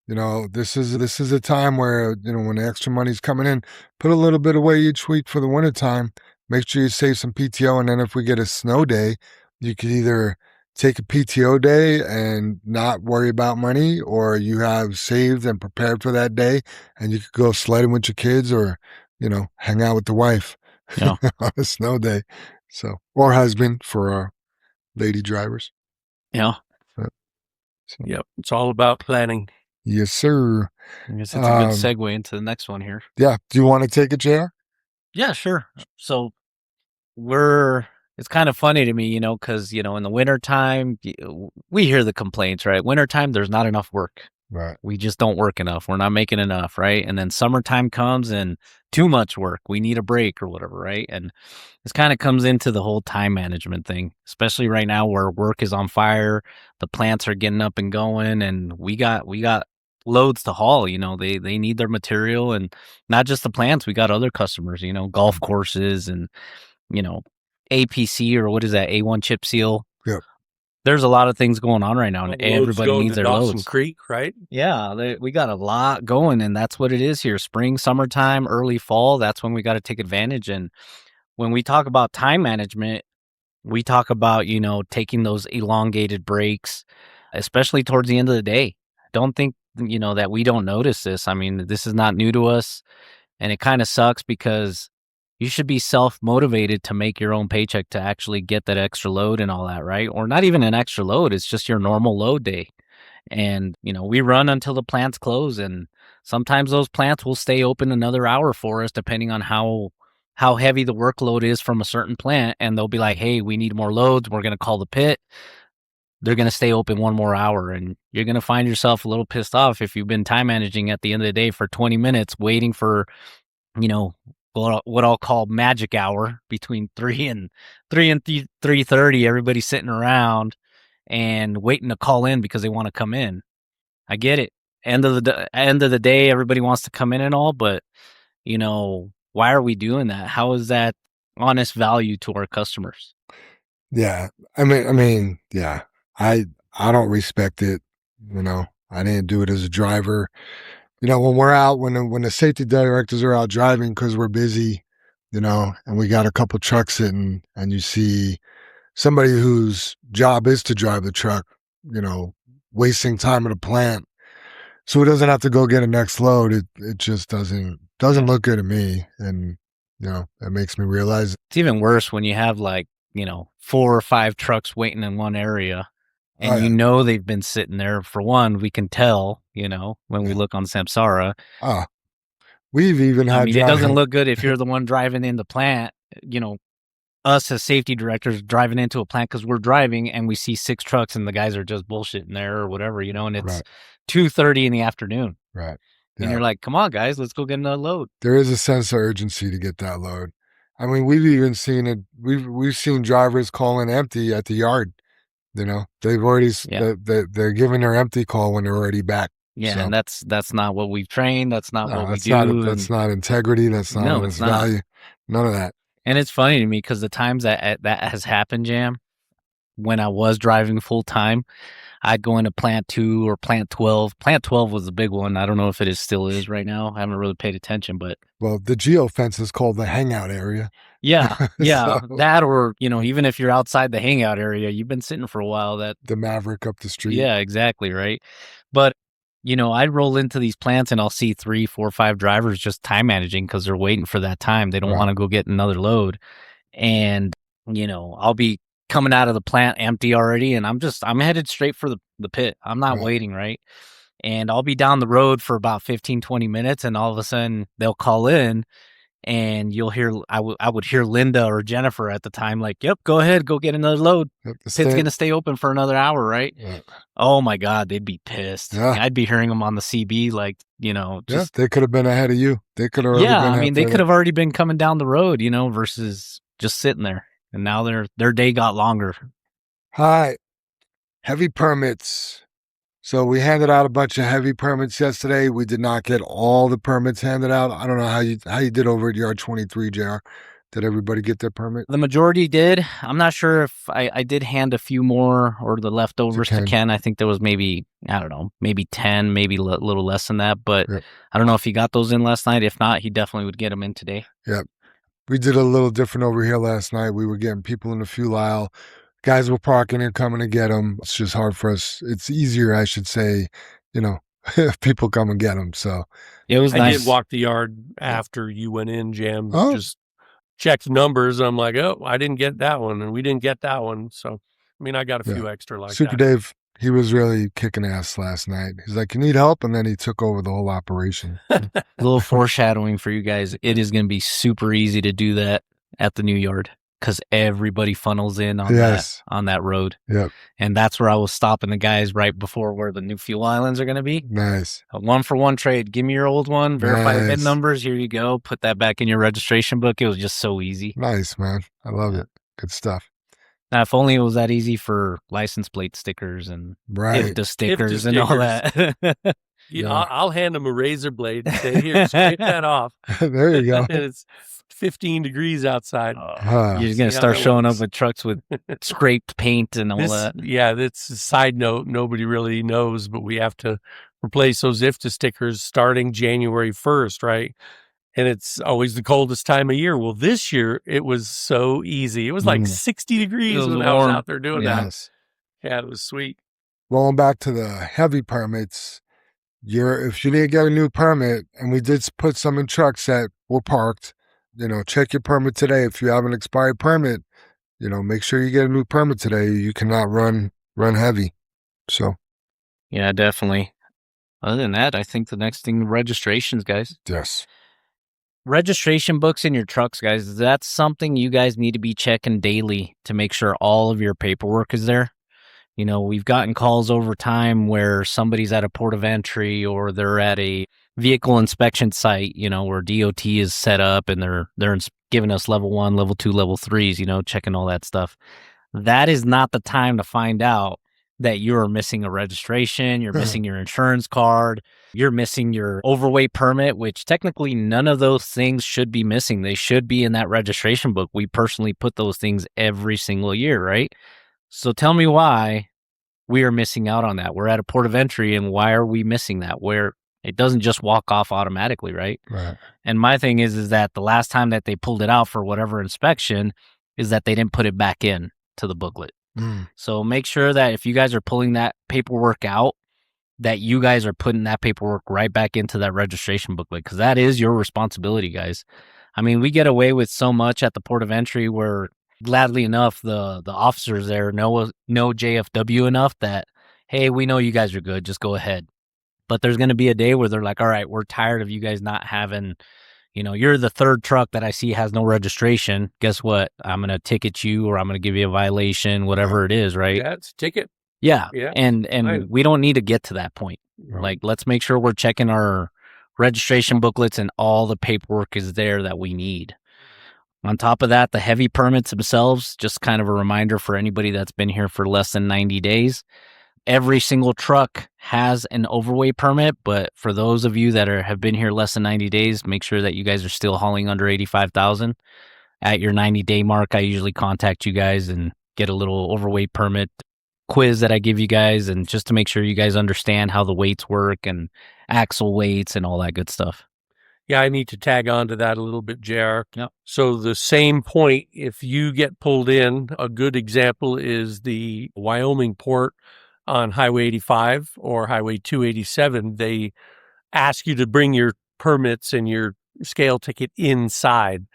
This is a time where, when the extra money's coming in, put a little bit away each week for the winter time. Make sure you save some PTO. And then if we get a snow day, you could either take a PTO day and not worry about money, or you have saved and prepared for that day and you could go sledding with your kids or, hang out with the wife Yeah. on a snow day. So, or husband for our lady drivers. Yeah. Yep. It's all about planning. Yes, sir. I guess it's a good segue into the next one here. Yeah. Do you want to take a chair? Yeah, sure. So it's kind of funny to me, because, in the wintertime, we hear the complaints, right? Wintertime, there's not enough work. Right. We just don't work enough. We're not making enough, right? And then summertime comes and too much work. We need a break or whatever, right? And this kind of comes into the whole time management thing, especially right now where work is on fire, the plants are getting up and going, and we got loads to haul. They need their material, and not just the plants. We got other customers, golf courses and APC, or what is that, A1 chip seal. Yep. There's a lot of things going on right now, and everybody needs their Dawson loads. Creek, right? Yeah, we got a lot going, and that's what it is here. Spring, summertime, early fall, that's when we got to take advantage. And when we talk about time management, we talk about, taking those elongated breaks, especially towards the end of the day. Don't think, that we don't notice this. I mean, this is not new to us, and it kind of sucks because you should be self-motivated to make your own paycheck to actually get that extra load and all that, right? Or not even an extra load. It's just your normal load day. And, we run until the plants close, and sometimes those plants will stay open another hour for us, depending on how heavy the workload is from a certain plant. And they'll be like, hey, we need more loads. We're going to call the pit. They're going to stay open one more hour, and you're going to find yourself a little pissed off if you've been time managing at the end of the day for 20 minutes waiting for, what I'll call magic hour between 3 and 3:30. Everybody's sitting around and waiting to call in because they want to come in. I get it. End of the day, everybody wants to come in and all, but why are we doing that? How is that honest value to our customers? Yeah. I mean, yeah. I don't respect it. I didn't do it as a driver. When we're out, when the safety directors are out driving because we're busy, and we got a couple trucks sitting, and you see somebody whose job is to drive the truck, wasting time at a plant, so he doesn't have to go get a next load. It just doesn't look good to me, and it makes me realize it's even worse when you have 4 or 5 trucks waiting in one area. And they've been sitting there. For one, we can tell, when we look on Samsara. We've even had. I mean, it doesn't look good if you're the one driving in the plant. Us as safety directors driving into a plant because we're driving and we see 6 trucks and the guys are just bullshitting there or whatever, and it's 2:30 in the afternoon. Right. Yeah. And you're like, come on, guys, let's go get another load. There is a sense of urgency to get that load. I mean, we've even seen it. We've seen drivers calling empty at the yard. They've already they're giving their empty call when they're already back. Yeah, so. And that's not what we've trained. That's not what we do. That's not integrity. That's not honest value. None of that. And it's funny to me because the times that has happened, Jam, when I was driving full time, I'd go into plant 2 or plant 12. Plant 12 was the big one. I don't know if it still is right now. I haven't really paid attention, but the geofence is called the hangout area. Yeah, yeah, so, that or even if you're outside the hangout area, you've been sitting for a while. That the Maverick up the street. Yeah, exactly right. But I'd roll into these plants and I'll see 3, 4, 5 drivers just time managing because they're waiting for that time. They don't want to go get another load, and I'll be coming out of the plant empty already, and I'm headed straight for the pit. I'm not waiting, right? And I'll be down the road for about 15, 20 minutes, and all of a sudden they'll call in, and you'll hear, I would hear Linda or Jennifer at the time like, yep, go ahead, go get another load. Pit's going to stay open for another hour, right? Yeah. Oh my God, they'd be pissed. Yeah. I'd be hearing them on the CB like, just... they could have been ahead of you. They could have they could have already been coming down the road, versus just sitting there. And now their day got longer. Hi. Heavy permits. So we handed out a bunch of heavy permits yesterday. We did not get all the permits handed out. I don't know how you did over at Yard 23, JR. Did everybody get their permit? The majority did. I'm not sure if I did hand a few more or the leftovers to Ken. I think there was maybe, I don't know, maybe 10, maybe a little less than that. But Yep. I don't know if he got those in last night. If not, he definitely would get them in today. Yep. We did a little different over here last night. We were getting people in the fuel aisle. Guys were parking and coming to get them. It's just hard for us. It's easier, I should say, if people come and get them. So it was nice. I did walk the yard after you went in, Jam. Oh. Just checked numbers. I'm like, oh, I didn't get that one, and we didn't get that one. So, I mean, I got a few extra like Super that. Dave, he was really kicking ass last night. He's like, you need help? And then he took over the whole operation. A little foreshadowing for you guys. It is going to be super easy to do that at the new yard because everybody funnels in on that road. Yep. And that's where I was stopping the guys right before where the new fuel islands are going to be. Nice. A 1-for-1 trade. Give me your old one. Verify the VIN numbers. Here you go. Put that back in your registration book. It was just so easy. Nice, man. I love it. Good stuff. Now, if only it was that easy for license plate stickers and IFTA stickers and all that. I'll hand them a razor blade and say, here, scrape that off. There you go. And it's 15 degrees outside. You're going to start showing up with trucks with scraped paint and all that. Yeah, that's a side note. Nobody really knows, but we have to replace those IFTA stickers starting January 1st, right? And it's always the coldest time of year. Well, this year, it was so easy. It was like 60 degrees when I was out there doing that. Yeah, it was sweet. Going back to the heavy permits, if you didn't get a new permit, and we did put some in trucks that were parked, check your permit today. If you have an expired permit, make sure you get a new permit today. You cannot run heavy. So. Yeah, definitely. Other than that, I think the next thing, registrations, guys. Yes. Registration books in your trucks, guys, that's something you guys need to be checking daily to make sure all of your paperwork is there. We've gotten calls over time where somebody's at a port of entry or they're at a vehicle inspection site, where DOT is set up and they're giving us level 1, level 2, level 3s, checking all that stuff. That is not the time to find out that you're missing a registration, you're missing your insurance card, you're missing your overweight permit, which technically none of those things should be missing. They should be in that registration book. We personally put those things every single year, right? So tell me why we are missing out on that. We're at a port of entry, and why are we missing that? Where it doesn't just walk off automatically, right? Right. And my thing is that the last time that they pulled it out for whatever inspection is that they didn't put it back in to the booklet. So make sure that if you guys are pulling that paperwork out, that you guys are putting that paperwork right back into that registration booklet, because that is your responsibility, guys. I mean, we get away with so much at the port of entry where, gladly enough, the officers there know JFW enough that, hey, we know you guys are good, just go ahead. But there's going to be a day where they're like, all right, we're tired of you guys not having, you're the third truck that I see has no registration. Guess what? I'm going to ticket you, or I'm going to give you a violation, whatever it is, right? Yeah, it's a ticket. Yeah. And we don't need to get to that point. Right. Like, let's make sure we're checking our registration booklets and all the paperwork is there that we need. On top of that, the heavy permits themselves, just kind of a reminder for anybody that's been here for less than 90 days. Every single truck has an overweight permit, but for those of you that have been here less than 90 days, make sure that you guys are still hauling under 85,000. At your 90-day mark, I usually contact you guys and get a little overweight permit quiz that I give you guys, and just to make sure you guys understand how the weights work and axle weights and all that good stuff. Yeah, I need to tag on to that a little bit, JR. Yep. So the same point, if you get pulled in, a good example is the Wyoming port on Highway 85 or Highway 287. They ask you to bring your permits and your scale ticket inside.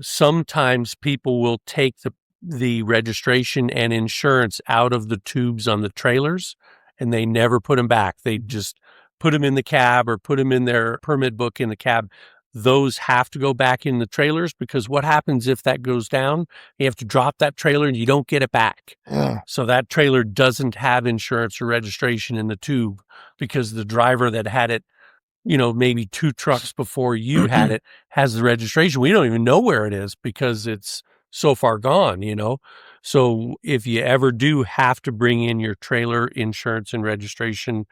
Sometimes people will take the registration and insurance out of the tubes on the trailers, and they never put them back. They just put them in the cab or put them in their permit book in the cab. Those have to go back in the trailers, because what happens if that goes down? You have to drop that trailer and you don't get it back. So that trailer doesn't have insurance or registration in the tube, because the driver that had it, maybe 2 trucks before you had it, has the registration. We don't even know where it is because it's so far gone, So if you ever do have to bring in your trailer insurance and registration,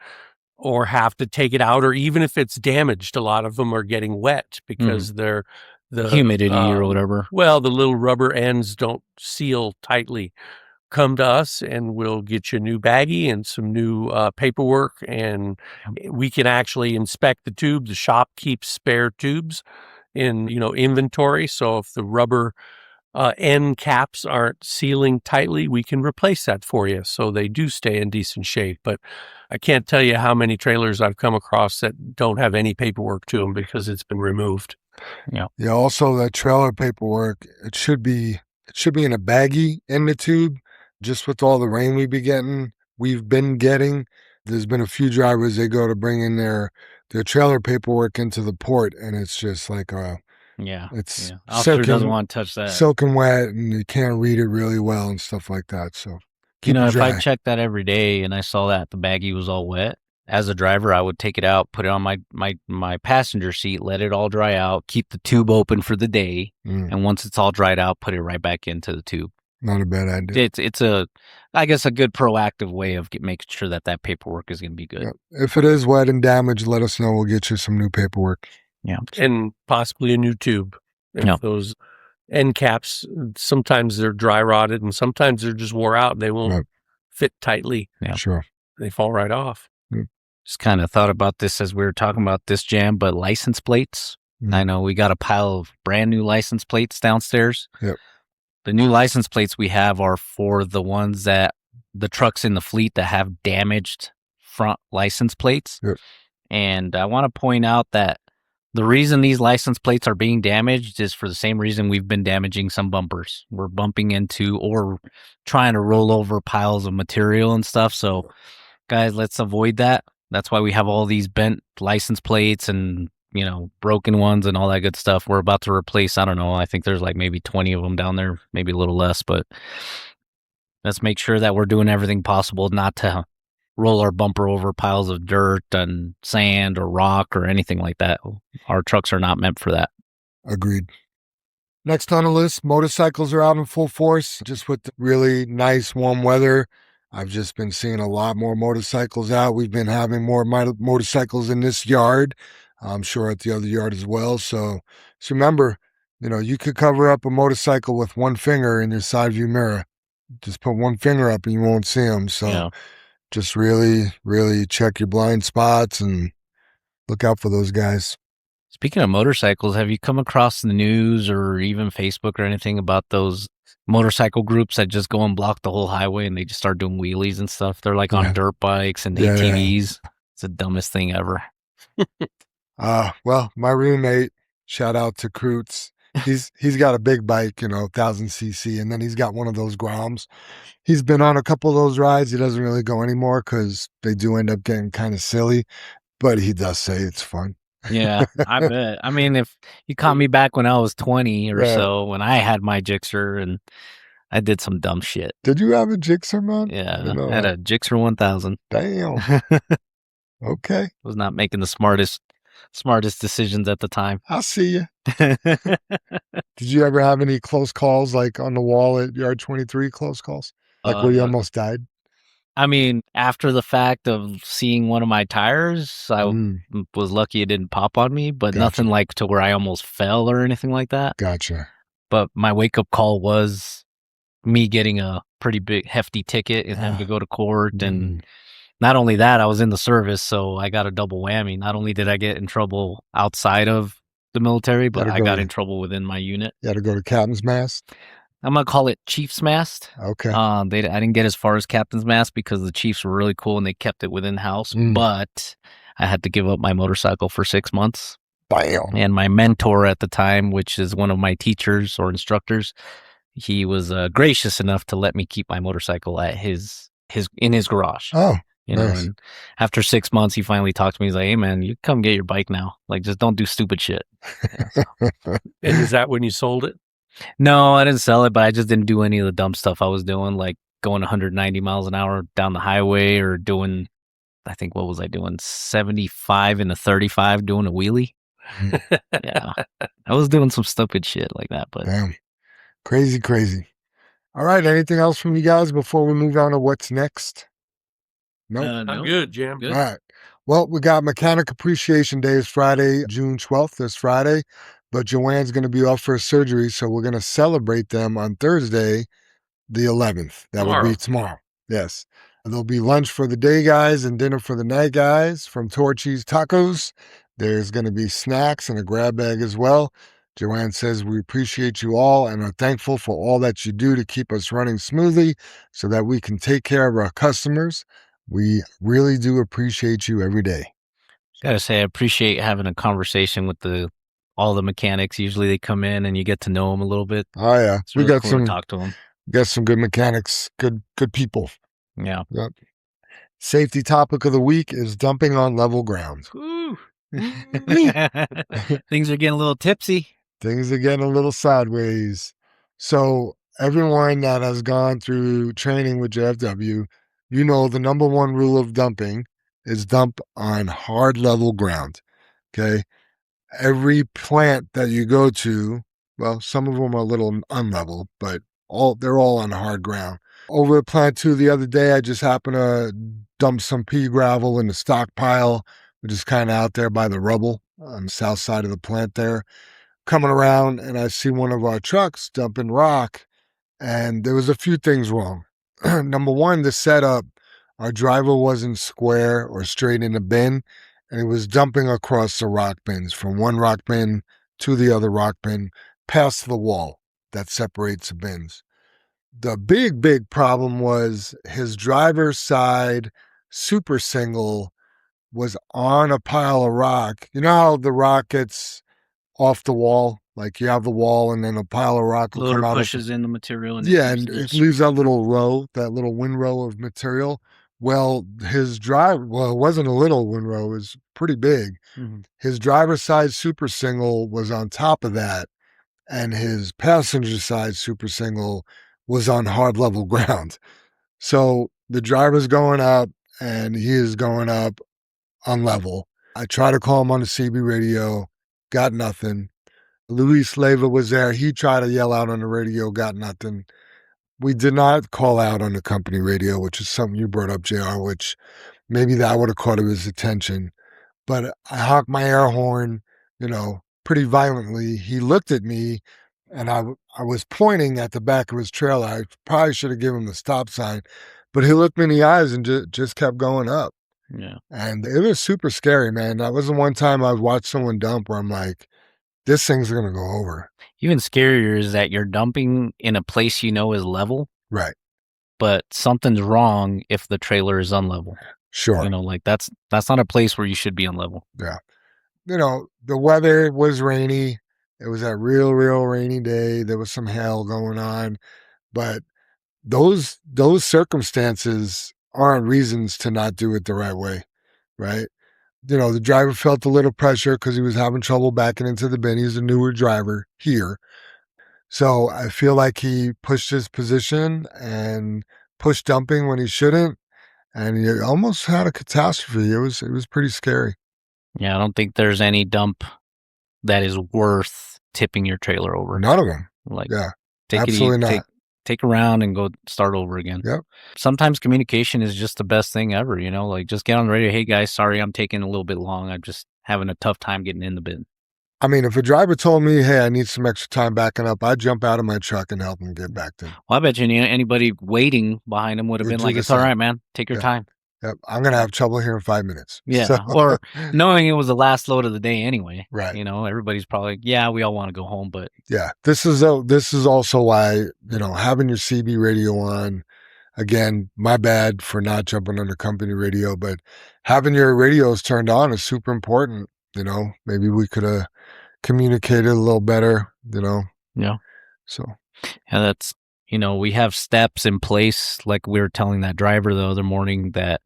or have to take it out, or even if it's damaged, a lot of them are getting wet because they're the humidity or whatever. Well, the little rubber ends don't seal tightly. Come to us and we'll get you a new baggie and some new paperwork, and we can actually inspect the tube. The shop keeps spare tubes in inventory, so if the rubber end caps aren't sealing tightly, we can replace that for you so they do stay in decent shape. But I can't tell you how many trailers I've come across that don't have any paperwork to them because it's been removed. Yeah. Also, that trailer paperwork, it should be in a baggie in the tube. Just with all the rain we've been getting, there's been a few drivers, they go to bring in their trailer paperwork into the port, and it's just like it's officer doesn't want to touch that. Soaking wet, and you can't read it really well and stuff like that. So if I checked that every day and I saw that the baggie was all wet, as a driver, I would take it out, put it on my passenger seat, let it all dry out, keep the tube open for the day, and once it's all dried out, put it right back into the tube. Not a bad idea. It's I guess a good proactive way of making sure that paperwork is going to be good. Yeah. If it is wet and damaged, let us know. We'll get you some new paperwork. Yeah, and possibly a new tube. Those end caps, sometimes they're dry rotted, and sometimes they're just wore out. They won't fit tightly. Yeah, sure. They fall right off. Just kind of thought about this as we were talking about this jam, but license plates. I know we got a pile of brand new license plates downstairs. Yep. The new license plates we have are for the ones that the trucks in the fleet that have damaged front license plates. Yep. And I want to point out that the reason these license plates are being damaged is for the same reason we've been damaging some bumpers. We're bumping into or trying to roll over piles of material and stuff. So, guys, let's avoid that. That's why we have all these bent license plates and broken ones and all that good stuff. We're about to replace, I don't know, I think there's like maybe 20 of them down there, maybe a little less, but let's make sure that we're doing everything possible not to roll our bumper over piles of dirt and sand or rock or anything like that. Our trucks are not meant for that. Agreed. Next on the list, motorcycles are out in full force. Just with the really nice warm weather, I've just been seeing a lot more motorcycles out. We've been having more motorcycles in this yard. I'm sure at the other yard as well. So remember, you could cover up a motorcycle with one finger in your side view mirror. Just put one finger up and you won't see them. So just really, really check your blind spots and look out for those guys. Speaking of motorcycles, have you come across the news or even Facebook or anything about those motorcycle groups that just go and block the whole highway and they just start doing wheelies and stuff? They're like on dirt bikes and ATVs. It's the dumbest thing ever. Well, my roommate, shout out to Krutz. He's got a big bike, 1000cc, and then he's got one of those Groms. He's been on a couple of those rides. He doesn't really go anymore because they do end up getting kind of silly, but he does say it's fun. Yeah, I bet. I mean, if you caught me back when I was 20 or so, when I had my Gixxer and I did some dumb shit. Did you have a Gixxer, man? Yeah, I had a Gixxer 1000. Damn. Okay. Was not making the smartest decisions at the time. I'll see you. Did you ever have any close calls, like on the wall at Yard 23, close calls? Like where you almost died? I mean, after the fact of seeing one of my tires, I was lucky it didn't pop on me, but nothing like to where I almost fell or anything like that. Gotcha. But my wake-up call was me getting a pretty big, hefty ticket and having to go to court. And not only that, I was in the service, so I got a double whammy. Not only did I get in trouble outside of the military, but I got in trouble within my unit. You had to go to captain's mast? I'm going to call it chief's mast. Okay. I didn't get as far as captain's mast because the chiefs were really cool and they kept it within house, but I had to give up my motorcycle for 6 months. Damn. And my mentor at the time, which is one of my teachers or instructors, he was gracious enough to let me keep my motorcycle at in his garage. Oh, nice. And after 6 months, he finally talked to me. He's like, "Hey, man, you come get your bike now. Like, just don't do stupid shit." And is that when you sold it? No, I didn't sell it, but I just didn't do any of the dumb stuff I was doing, like going 190 miles an hour down the highway or doing, I think, what was I doing? 75 in a 35 doing a wheelie. Yeah. I was doing some stupid shit like that, but. Damn. Crazy. All right. Anything else from you guys before we move on to what's next? Nope. I'm No. good, Jim. Good. All right. Well, we got Mechanic Appreciation Day is Friday, June 12th, this Friday. But Joanne's going to be off for surgery, so we're going to celebrate them on Thursday, the 11th. That will be tomorrow. Yes. There'll be lunch for the day guys and dinner for the night guys from Torchy's Tacos. There's going to be snacks and a grab bag as well. Joanne says we appreciate you all and are thankful for all that you do to keep us running smoothly so that we can take care of our customers. We really do appreciate you every day. Gotta say, I appreciate having a conversation with all the mechanics. Usually they come in and you get to know them a little bit. Oh yeah, It's really cool to talk to them. Got some good mechanics, good people. Yeah. Yep. Safety topic of the week is dumping on level ground. Things are getting a little tipsy. Things are getting a little sideways. So everyone that has gone through training with JFW, you know the number one rule of dumping is dump on hard level ground. Okay. Every plant that you go to, well, some of them are a little unlevel, but they're all on hard ground. Over at Plant 2 the other day, I just happened to dump some pea gravel in the stockpile, which is kind of out there by the rubble on the south side of the plant there. Coming around, and I see one of our trucks dumping rock, and there was a few things wrong. Number one, the setup, our driver wasn't square or straight in the bin, and he was dumping across the rock bins from one rock bin to the other rock bin past the wall that separates the bins. The big problem was his driver's side super single was on a pile of rock. You know how the rock gets off the wall? Like you have the wall and then a pile of rock will come out. Pushes in the material. And it leaves that little row, that little windrow of material. Well, it wasn't a little windrow, it was pretty big. Mm-hmm. His driver's side super single was on top of that, and his passenger side super single was on hard level ground. So the driver's going up and he is going up on level. I tried to call him on the CB radio, got nothing. Luis Leyva was there. He tried to yell out on the radio, got nothing. We did not call out on the company radio, which is something you brought up, JR, which maybe that would have caught his attention. But I honked my air horn, pretty violently. He looked at me, and I was pointing at the back of his trailer. I probably should have given him the stop sign, but he looked me in the eyes and just kept going up. Yeah. And it was super scary, man. That was the one time I've watched someone dump where I'm like, this thing's going to go over. Even scarier is that you're dumping in a place you know is level. Right. But something's wrong if the trailer is unlevel. Sure. That's not a place where you should be unlevel. Yeah. The weather was rainy. It was a real rainy day. There was some hail going on, but those circumstances aren't reasons to not do it the right way, right? The driver felt a little pressure because he was having trouble backing into the bin. He's a newer driver here. So I feel like he pushed his position and pushed dumping when he shouldn't, and he almost had a catastrophe. It was pretty scary. Yeah, I don't think there's any dump that is worth tipping your trailer over. None of them. Absolutely not. Take a round and go start over again. Yep. Sometimes communication is just the best thing ever, just get on the radio. Hey guys, sorry, I'm taking a little bit long. I'm just having a tough time getting in the bin. I mean, if a driver told me, hey, I need some extra time backing up, I'd jump out of my truck and help him get back in. Well, I bet you anybody waiting behind him would have been like, it's all right, man. Take your time. Yep. I'm going to have trouble here in 5 minutes. Yeah. So. Or knowing it was the last load of the day anyway. Right. Everybody's probably like, yeah, we all want to go home, but. Yeah. This is also why, having your CB radio on, again, my bad for not jumping on the company radio, but having your radios turned on is super important. Maybe we could have communicated a little better, Yeah. So. Yeah, that's, we have steps in place, like we were telling that driver the other morning, that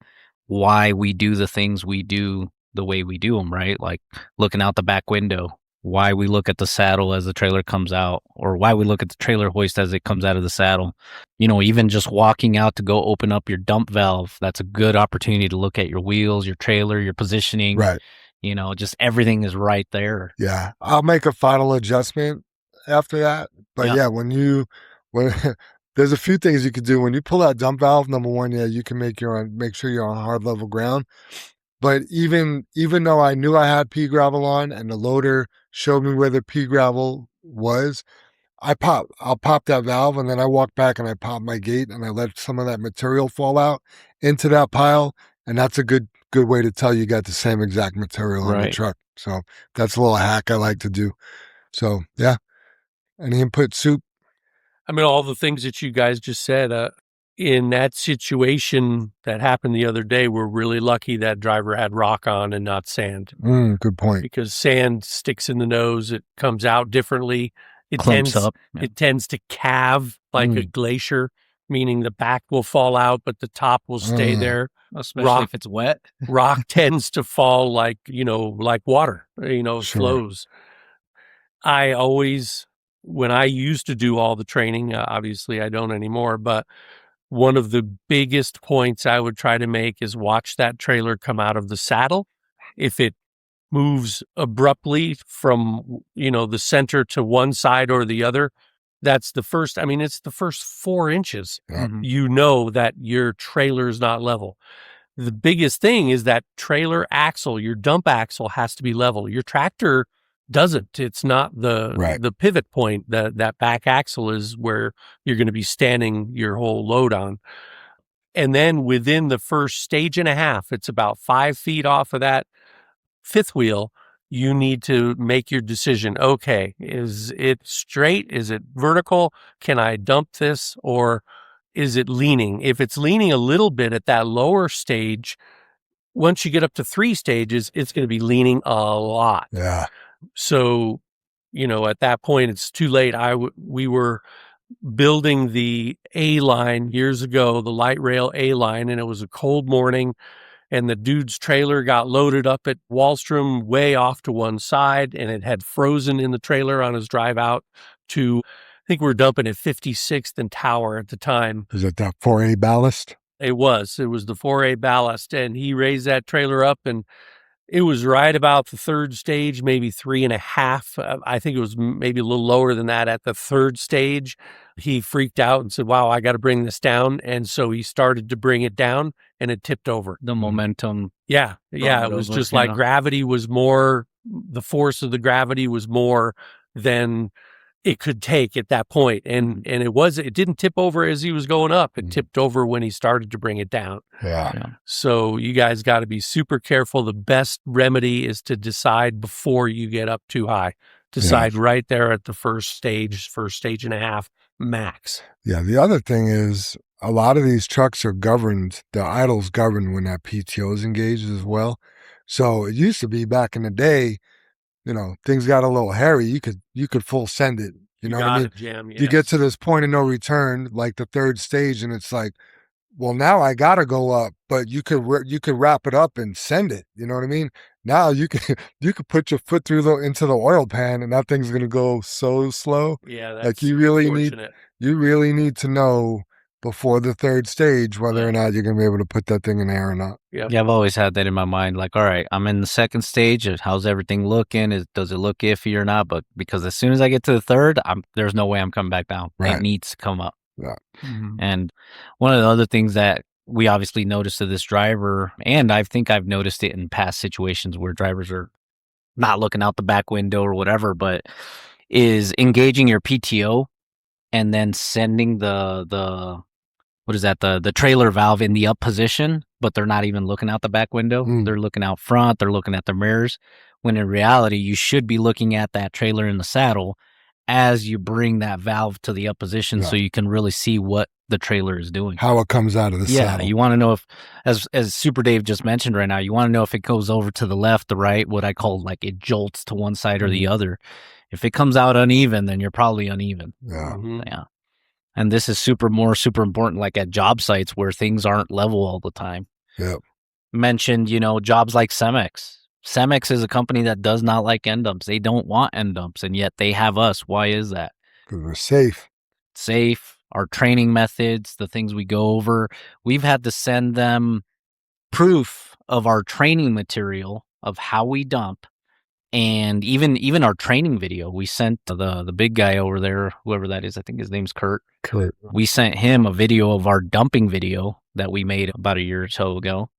why we do the things we do the way we do them, right? Like looking out the back window, why we look at the saddle as the trailer comes out, or why we look at the trailer hoist as it comes out of the saddle. Even just walking out to go open up your dump valve, that's a good opportunity to look at your wheels, your trailer, your positioning. Right. Just everything is right there. Yeah. I'll make a final adjustment after that. But yeah, when there's a few things you could do when you pull that dump valve. Number one, yeah, you can make sure you're on hard level ground. But even though I knew I had pea gravel on and the loader showed me where the pea gravel was, I'll pop that valve, and then I walk back and I pop my gate and I let some of that material fall out into that pile. And that's a good way to tell you got the same exact material on the truck. So that's a little hack I like to do. So yeah. Any input, Soup? I mean, all the things that you guys just said, in that situation that happened the other day, we're really lucky that driver had rock on and not sand. Good point. Because sand sticks in the nose. It comes out differently. It Clumps up. It tends to calve like a glacier, meaning the back will fall out, but the top will stay there. Especially if it's wet. Rock tends to fall like water, flows. I always, when I used to do all the training, obviously I don't anymore, but one of the biggest points I would try to make is watch that trailer come out of the saddle. If it moves abruptly from, the center to one side or the other, it's the first 4 inches. Yeah. You know that your trailer is not level. The biggest thing is that trailer axle, your dump axle has to be level. Your tractor doesn't. It's not the pivot point. That back axle is where you're going to be standing your whole load on. And then within the first stage and a half, it's about 5 feet off of that fifth wheel, you need to make your decision. Okay, is it straight? Is it vertical? Can I dump this? Or is it leaning? If it's leaning a little bit at that lower stage, once you get up to 3 stages, it's going to be leaning a lot. Yeah. So, at that point, it's too late. We were building the A line years ago, the light rail A line, and it was a cold morning. And the dude's trailer got loaded up at Wallstrom way off to one side, and it had frozen in the trailer on his drive out to, I think we were dumping at 56th and Tower at the time. Is it that 4A ballast? It was the 4A ballast, and he raised that trailer up, and it was right about the 3rd stage, maybe 3.5. I think it was maybe a little lower than that at the 3rd stage. He freaked out and said, wow, I got to bring this down. And so he started to bring it down, and it tipped over. The momentum. Yeah. It was just like gravity was more, the force of the gravity was more than it could take at that point. And it didn't tip over as he was going up. It tipped over when he started to bring it down. Yeah. So you guys got to be super careful. The best remedy is to decide before you get up too high. Decide right there at the first stage and a half max. Yeah. The other thing is a lot of these trucks are governed, the idle's governed when that PTO is engaged as well. So it used to be back in the day, things got a little hairy. You could full send it. You know what I mean? Jam, yes. You get to this point of no return, like the 3rd stage, and it's like, well, now I gotta go up, but you could wrap it up and send it. You know what I mean? Now you could put your foot into the oil pan, and that thing's gonna go so slow. Yeah, that's like you really need to know before the 3rd stage whether or not you're gonna be able to put that thing in there or not. Yep. Yeah, I've always had that in my mind. Like, all right, I'm in the 2nd stage. How's everything looking? Does it look iffy or not? But because as soon as I get to the 3rd, there's no way I'm coming back down. Right. It needs to come up. Yeah. Mm-hmm. And one of the other things that we obviously noticed to this driver, and I think I've noticed it in past situations where drivers are not looking out the back window or whatever, but is engaging your PTO and then sending the trailer valve in the up position, but they're not even looking out the back window. They're looking out front. They're looking at the mirrors, when in reality, you should be looking at that trailer in the saddle as you bring that valve to the up position so you can really see what the trailer is doing. How it comes out of the saddle. Yeah, you want to know if, as Super Dave just mentioned right now, you want to know if it goes over to the left, the right, what I call like it jolts to one side or the other. If it comes out uneven, then you're probably uneven. Yeah. Mm-hmm. Yeah. And this is super important, like at job sites where things aren't level all the time. Yep. Mentioned, jobs like Cemex. Cemex is a company that does not like end dumps. They don't want end dumps, and yet they have us. Why is that? Because we're safe. Safe, our training methods, the things we go over. We've had to send them proof of our training material of how we dump And even our training video, we sent the big guy over there, whoever that is, I think his name's Kurt. We sent him a video of our dumping video that we made about a year or so ago,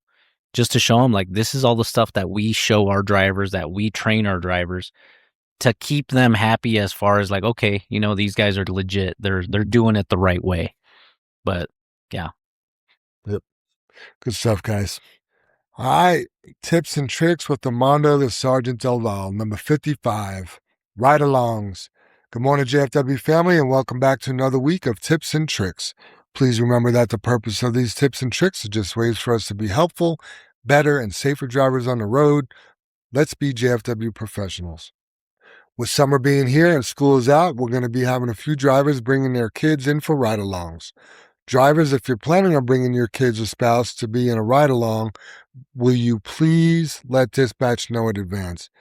just to show him, like, this is all the stuff that we show our drivers, that we train our drivers to keep them happy as far as, like, okay, you know, these guys are legit. They're doing it the right way. But yeah. Yep. Good stuff, guys. All right. Tips and tricks with the Mondo de Sergeant Del Val, number 55. Ride-alongs. Good morning, JFW family, and welcome back to another week of tips and tricks. Please remember that the purpose of these tips and tricks is just ways for us to be helpful, better, and safer drivers on the road. Let's be JFW professionals. With summer being here and school is out, we're going to be having a few drivers bringing their kids in for ride-alongs. Drivers, if you're planning on bringing your kids or spouse to be in a ride-along, will you please let dispatch know in advance?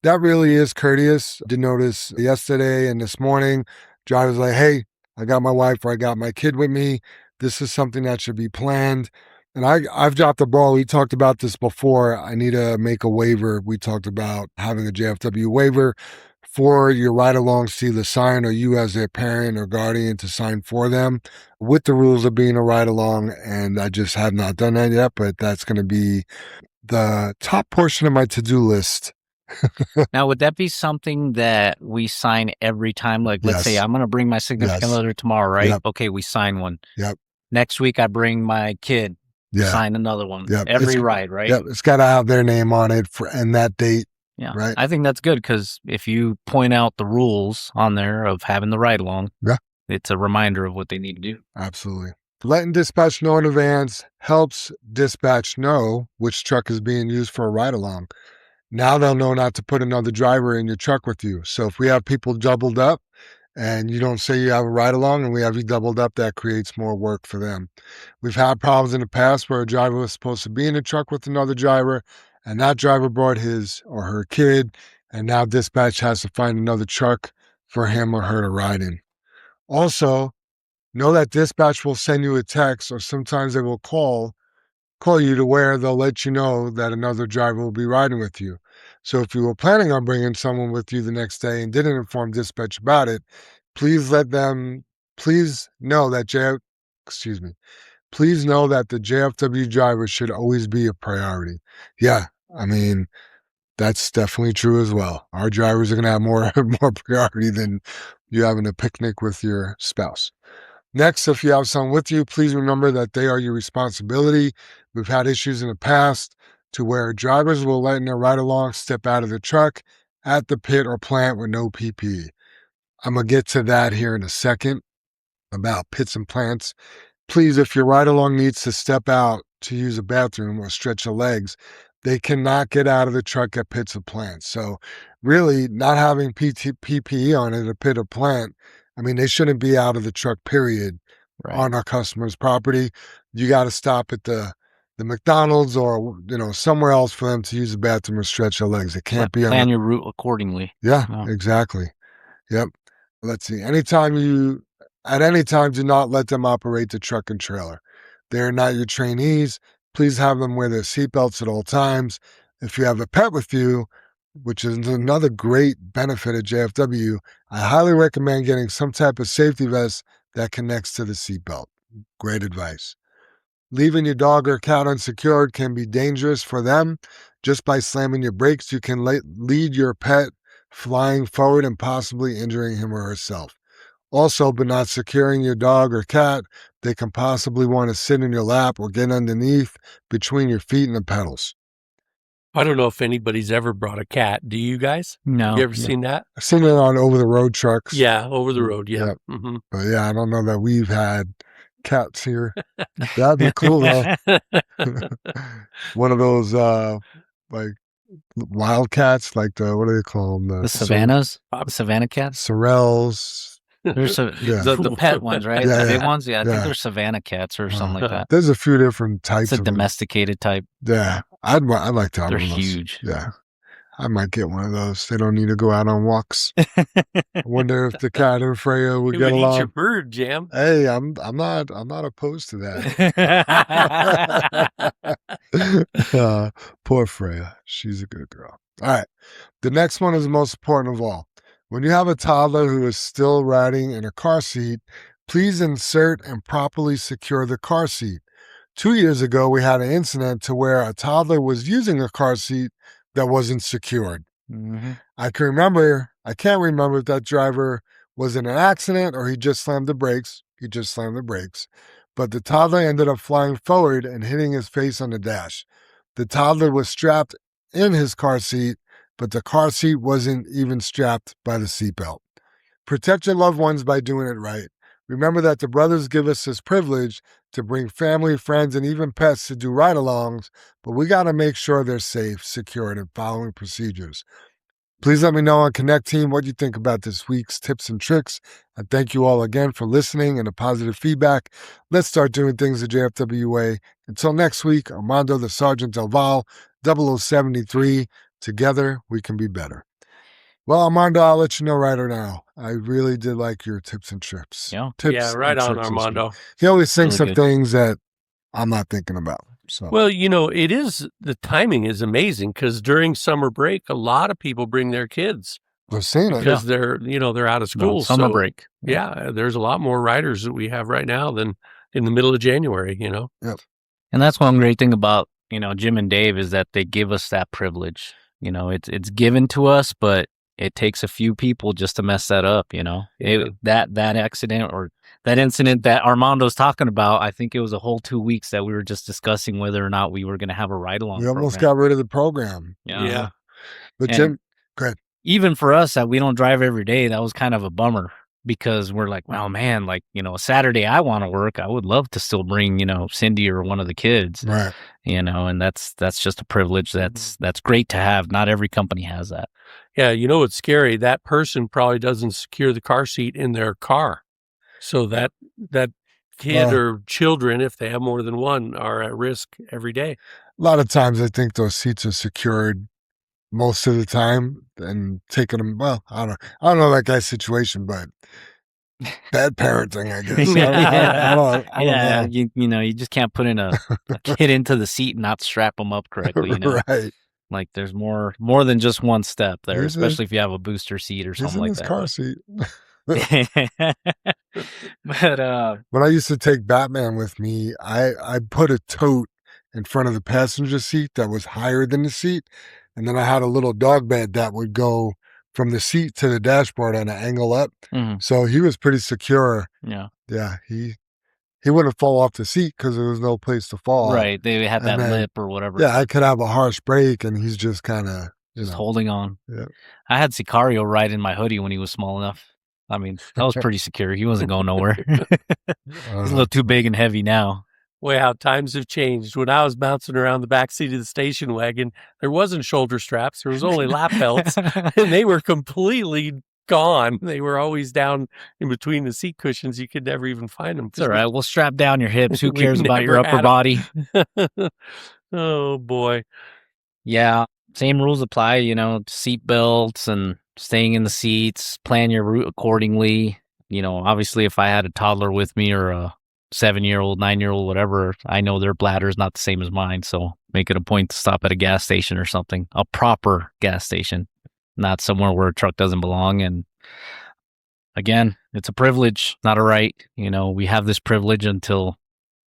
That really is courteous. I did notice yesterday and this morning, drivers like, hey, I got my wife or I got my kid with me. This is something that should be planned. And I've dropped the ball. We talked about this before. I need to make a waiver. We talked about having a JFW waiver for your ride-alongs to either sign, or you as their parent or guardian to sign for them with the rules of being a ride-along. And I just have not done that yet, but that's going to be the top portion of my to-do list. Now, would that be something that we sign every time? Like, let's say I'm going to bring my significant other tomorrow, right? Yep. Okay, we sign one. Yep. Next week, I bring my kid. Sign another one. Yep. Every ride, right? Yep. It's got to have their name on it and that date. Yeah. Right. I think that's good, because if you point out the rules on there of having the ride along, it's a reminder of what they need to do. Absolutely. Letting dispatch know in advance helps dispatch know which truck is being used for a ride along. Now they'll know not to put another driver in your truck with you. So if we have people doubled up and you don't say you have a ride along and we have you doubled up, that creates more work for them. We've had problems in the past where a driver was supposed to be in a truck with another driver, and that driver brought his or her kid, and now dispatch has to find another truck for him or her to ride in. Also, know that dispatch will send you a text, or sometimes they will call you to where they'll let you know that another driver will be riding with you. So if you were planning on bringing someone with you the next day and didn't inform dispatch about it, please know that please know that the JFW driver should always be a priority. Yeah, I mean, that's definitely true as well. Our drivers are going to have more priority than you having a picnic with your spouse. Next, if you have someone with you, please remember that they are your responsibility. We've had issues in the past to where drivers will let their ride-along step out of the truck at the pit or plant with no PPE. I'm going to get to that here in a second about pits and plants. Please, if your ride-along needs to step out to use a bathroom or stretch your legs, they cannot get out of the truck at pits or plants. So really, not having PPE on it, a pit or plant, I mean, they shouldn't be out of the truck, period, on our customer's property. You got to stop at the McDonald's or, somewhere else for them to use the bathroom or stretch their legs. It can't be plan your route accordingly. Yeah, exactly. Yep. Let's see. At any time, do not let them operate the truck and trailer. They're not your trainees. Please have them wear their seatbelts at all times. If you have a pet with you, which is another great benefit of JFW, I highly recommend getting some type of safety vest that connects to the seatbelt. Great advice. Leaving your dog or cat unsecured can be dangerous for them. Just by slamming your brakes, you can lead your pet flying forward and possibly injuring him or herself. Also, by not securing your dog or cat, they can possibly want to sit in your lap or get underneath between your feet and the pedals. I don't know if anybody's ever brought a cat. Do you guys? No. Have you ever seen that? I've seen it on over-the-road trucks. Yeah, over the road, yeah. Mm-hmm. But yeah, I don't know that we've had cats here. That'd be cool, though. One of those, like, wildcats, like what do they call them? The savannas? The savannah cats? Sorrels. There's the pet ones, right? Yeah, the big ones? Yeah, I think they're savannah cats or something like that. There's a few different types. It's a domesticated type. Yeah, I'd like to have They're one of those. huge. Yeah, I might get one of those. They don't need to go out on walks. I wonder if the cat and Freya would get along. Eat your bird, Jam. Hey, I'm not opposed to that. Poor Freya. She's a good girl. All right. The next one is the most important of all. When you have a toddler who is still riding in a car seat, please insert and properly secure the car seat. 2 years ago, we had an incident to where a toddler was using a car seat that wasn't secured. Mm-hmm. I can't remember if that driver was in an accident or he just slammed the brakes. But the toddler ended up flying forward and hitting his face on the dash. The toddler was strapped in his car seat, but the car seat wasn't even strapped by the seatbelt. Protect your loved ones by doing it right. Remember that the brothers give us this privilege to bring family, friends, and even pets to do ride-alongs, but we got to make sure they're safe, secured, and following procedures. Please let me know on Connect Team what you think about this week's tips and tricks. And thank you all again for listening and the positive feedback. Let's start doing things the JFW way. Until next week, Armando the Sergeant Del Val, 0073. Together, we can be better. Well, Armando, I'll let you know right now. I really did like your tips and tricks. Yeah. Yeah, right on, Armando. He always thinks Really of good. things that I'm not thinking about. So Well, the timing is amazing because during summer break, a lot of people bring their kids we're seeing it. because they're out of school. Summer So, break. Yeah, there's a lot more riders that we have right now than in the middle of January, And that's one great thing about, Jim and Dave is that they give us that privilege. It's given to us, but it takes a few people just to mess that up, Yeah. that accident or that incident that Armando's talking about. I think it was a whole 2 weeks that we were just discussing whether or not we were going to have a ride along. We almost got rid of the program. Yeah. But And- Jim, go ahead. Even for us that we don't drive every day, that was kind of a bummer because we're like, well, man, like, a Saturday I want to work. I would love to still bring, Cindy or one of the kids, Right. and that's just a privilege. That's great to have. Not every company has that. Yeah, it's scary. That person probably doesn't secure the car seat in their car. So that kid or children, if they have more than one, are at risk every day. A lot of times I think those seats are secured most of the time and taking them. Well, I don't know that guy's situation, but bad parenting, I guess. I don't know. You just can't put in a kid into the seat and not strap them up correctly. Right. Like there's more than just one step there, especially if you have a booster seat or something like his that. car seat. But When I used to take Batman with me, I put a tote in front of the passenger seat that was higher than the seat. And then I had a little dog bed that would go from the seat to the dashboard on an angle up. Mhm. So he was pretty secure. Yeah. Yeah, he wouldn't fall off the seat because there was no place to fall. Right. They had that And then- lip or whatever. Yeah, I could have a harsh break and he's just kind of Just holding on. Yeah. I had Sicario ride in my hoodie when he was small enough. I mean, that was pretty secure. He wasn't going nowhere. He's a little too big and heavy now. Boy, how times have changed. When I was bouncing around the back seat of the station wagon, there wasn't shoulder straps. There was only lap belts, and they were completely gone. They were always down in between the seat cushions. You could never even find them. It's all right. We'll strap down your hips. Who We cares about your never upper had 'em. body? Oh, boy. Yeah. Same rules apply, seat belts and staying in the seats, plan your route accordingly. Obviously if I had a toddler with me or a 7-year-old, 9-year-old, whatever, I know their bladder is not the same as mine. So make it a point to stop at a gas station or something, a proper gas station, not somewhere where a truck doesn't belong. And again, it's a privilege, not a right. We have this privilege until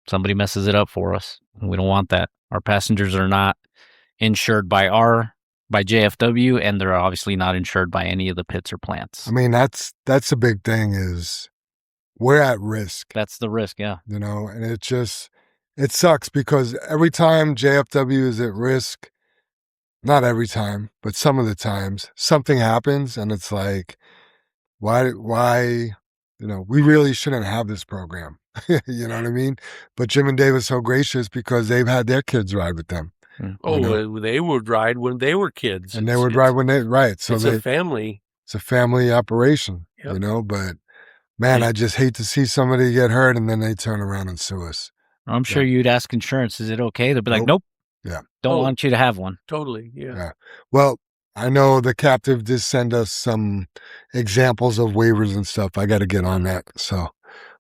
somebody messes it up for us. And we don't want that. Our passengers are not insured by JFW, and they're obviously not insured by any of the pits or plants. I mean, that's the big thing is we're at risk. That's the risk, yeah. And it sucks because every time JFW is at risk, not every time, but some of the times, something happens and it's like, why, we really shouldn't have this program. You know what I mean? But Jim and Dave are so gracious because they've had their kids ride with them. Oh, they would ride when they were kids. And they would ride when right. So it's a family. It's a family operation, Yep. but man, I just hate to see somebody get hurt and then they turn around and sue us. I'm sure you'd ask insurance, is it okay? They'll be like, nope. Yeah. Don't want you to have one. Totally. Yeah. Well, I know the captive did send us some examples of waivers and stuff. I got to get on that. So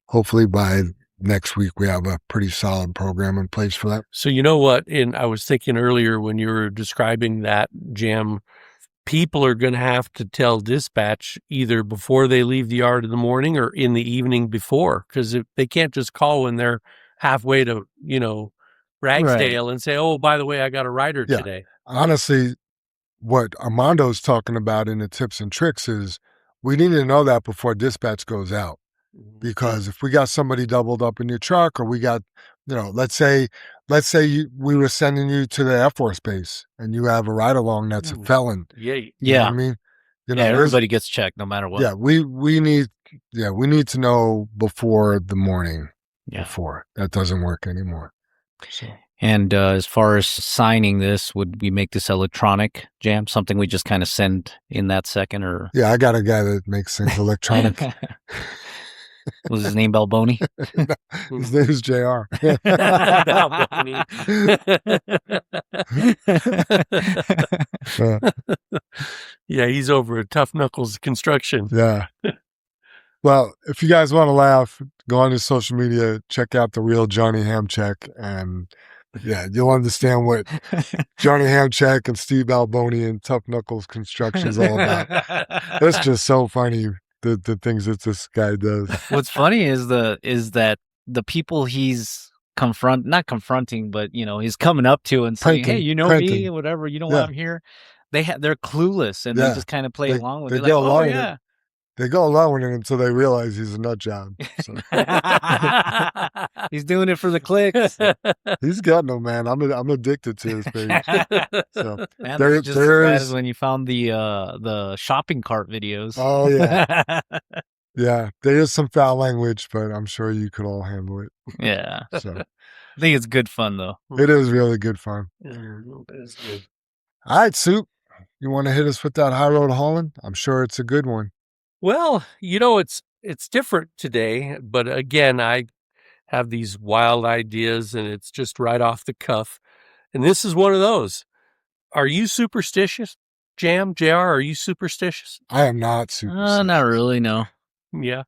hopefully by next week we have a pretty solid program in place for that. So you know what? I was thinking earlier when you were describing that, Jam, people are going to have to tell dispatch either before they leave the yard in the morning or in the evening before, because if they can't just call when they're halfway to, Ragsdale and say, oh, by the way, I got a rider today. Honestly, what Armando's talking about in the tips and tricks is we need to know that before dispatch goes out. Because if we got somebody doubled up in your truck, or we got, let's say we were sending you to the Air Force Base and you have a ride along that's a felon. Yeah. You know what I mean? Everybody gets checked no matter what. Yeah, we need to know before the morning. Yeah. Before. That doesn't work anymore. So. And as far as signing this, would we make this electronic, Jam? Something we just kind of send in that second, or? Yeah, I got a guy that makes things electronic. Was his name Balboni? His name is JR. Yeah, he's over at Tough Knuckles Construction. Yeah. Well, if you guys want to laugh, go on his social media, check out The Real Johnny Hamcheck, and you'll understand what Johnny Hamcheck and Steve Alboni and Tough Knuckles Construction is all about. That's just so funny, the things that this guy does. What's funny is that the people he's not confronting, but he's coming up to and saying, hey, you know me, whatever, you know why I'm here. They're clueless, and they just kind of play along with it. Like, oh, yeah. They go along with it until they realize he's a nut job. So. He's doing it for the clicks. He's got no, man. I'm addicted to his page. So man, there's when you found the shopping cart videos. Oh yeah, yeah. There is some foul language, but I'm sure you could all handle it. Yeah. So I think it's good fun though. It is really good fun. It is good. All right, Soup. You want to hit us with that high road hauling? I'm sure it's a good one. Well, it's different today, but again, I have these wild ideas and it's just right off the cuff. And this is one of those. Are you superstitious? Jam, JR, are you superstitious? I am not superstitious. Not really, no. Yeah.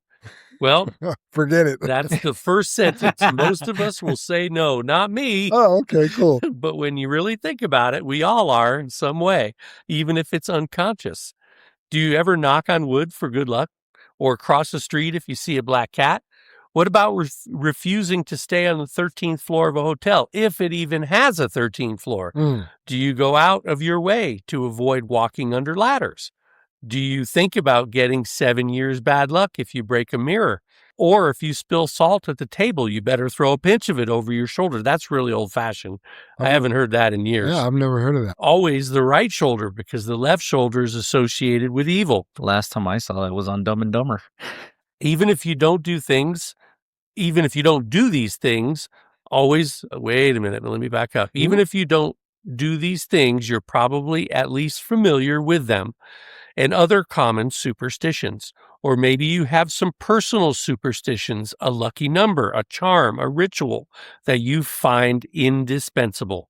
Well, forget it. That's the first sentence. Most of us will say no, not me. Oh, okay, cool. But when you really think about it, we all are in some way, even if it's unconscious. Do you ever knock on wood for good luck or cross the street if you see a black cat? What about refusing to stay on the 13th floor of a hotel, if it even has a 13th floor? Do you go out of your way to avoid walking under ladders? Do you think about getting 7 years bad luck if you break a mirror? Or if you spill salt at the table, you better throw a pinch of it over your shoulder. That's really old-fashioned. I haven't heard that in years. Yeah, I've never heard of that. Always the right shoulder, because the left shoulder is associated with evil. The last time I saw it was on Dumb and Dumber. Even if you don't do these things, always, wait a minute, let me back up. Even if you don't do these things, you're probably at least familiar with them and other common superstitions. Or maybe you have some personal superstitions, a lucky number, a charm, a ritual that you find indispensable.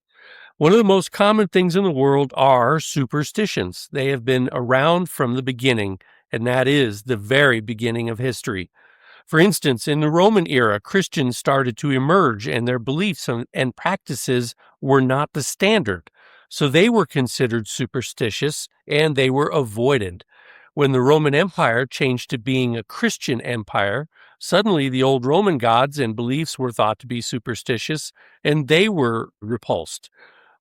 One of the most common things in the world are superstitions. They have been around from the beginning, and that is the very beginning of history. For instance, in the Roman era, Christians started to emerge, and their beliefs and practices were not the standard. So they were considered superstitious, and they were avoided. When the Roman Empire changed to being a Christian empire, suddenly the old Roman gods and beliefs were thought to be superstitious, and they were repulsed.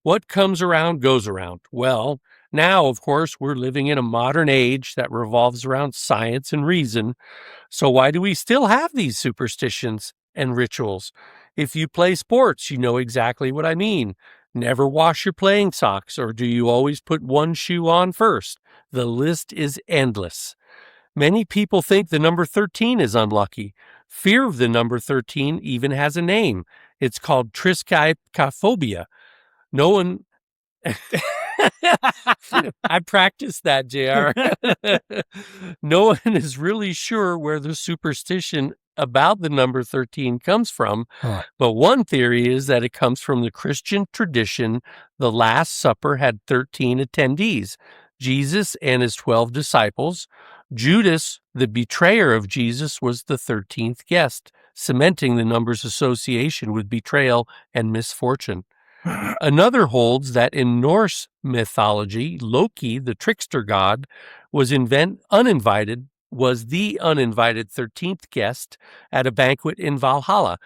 What comes around goes around. Well, now, of course, we're living in a modern age that revolves around science and reason. So why do we still have these superstitions and rituals? If you play sports, you know exactly what I mean. Never wash your playing socks, or do you always put one shoe on first? The list is endless. Many people think the number 13 is unlucky. Fear of the number 13 even has a name. It's called triskaidekaphobia. No one... I practiced that, JR. No one is really sure where the superstition about the number 13 comes from, but one theory is that it comes from the Christian tradition. The Last Supper had 13 attendees, Jesus and his 12 disciples. Judas, the betrayer of Jesus, was the 13th guest, cementing the number's association with betrayal and misfortune. Another holds that in Norse mythology, Loki, the trickster god, was the uninvited 13th guest at a banquet in Valhalla.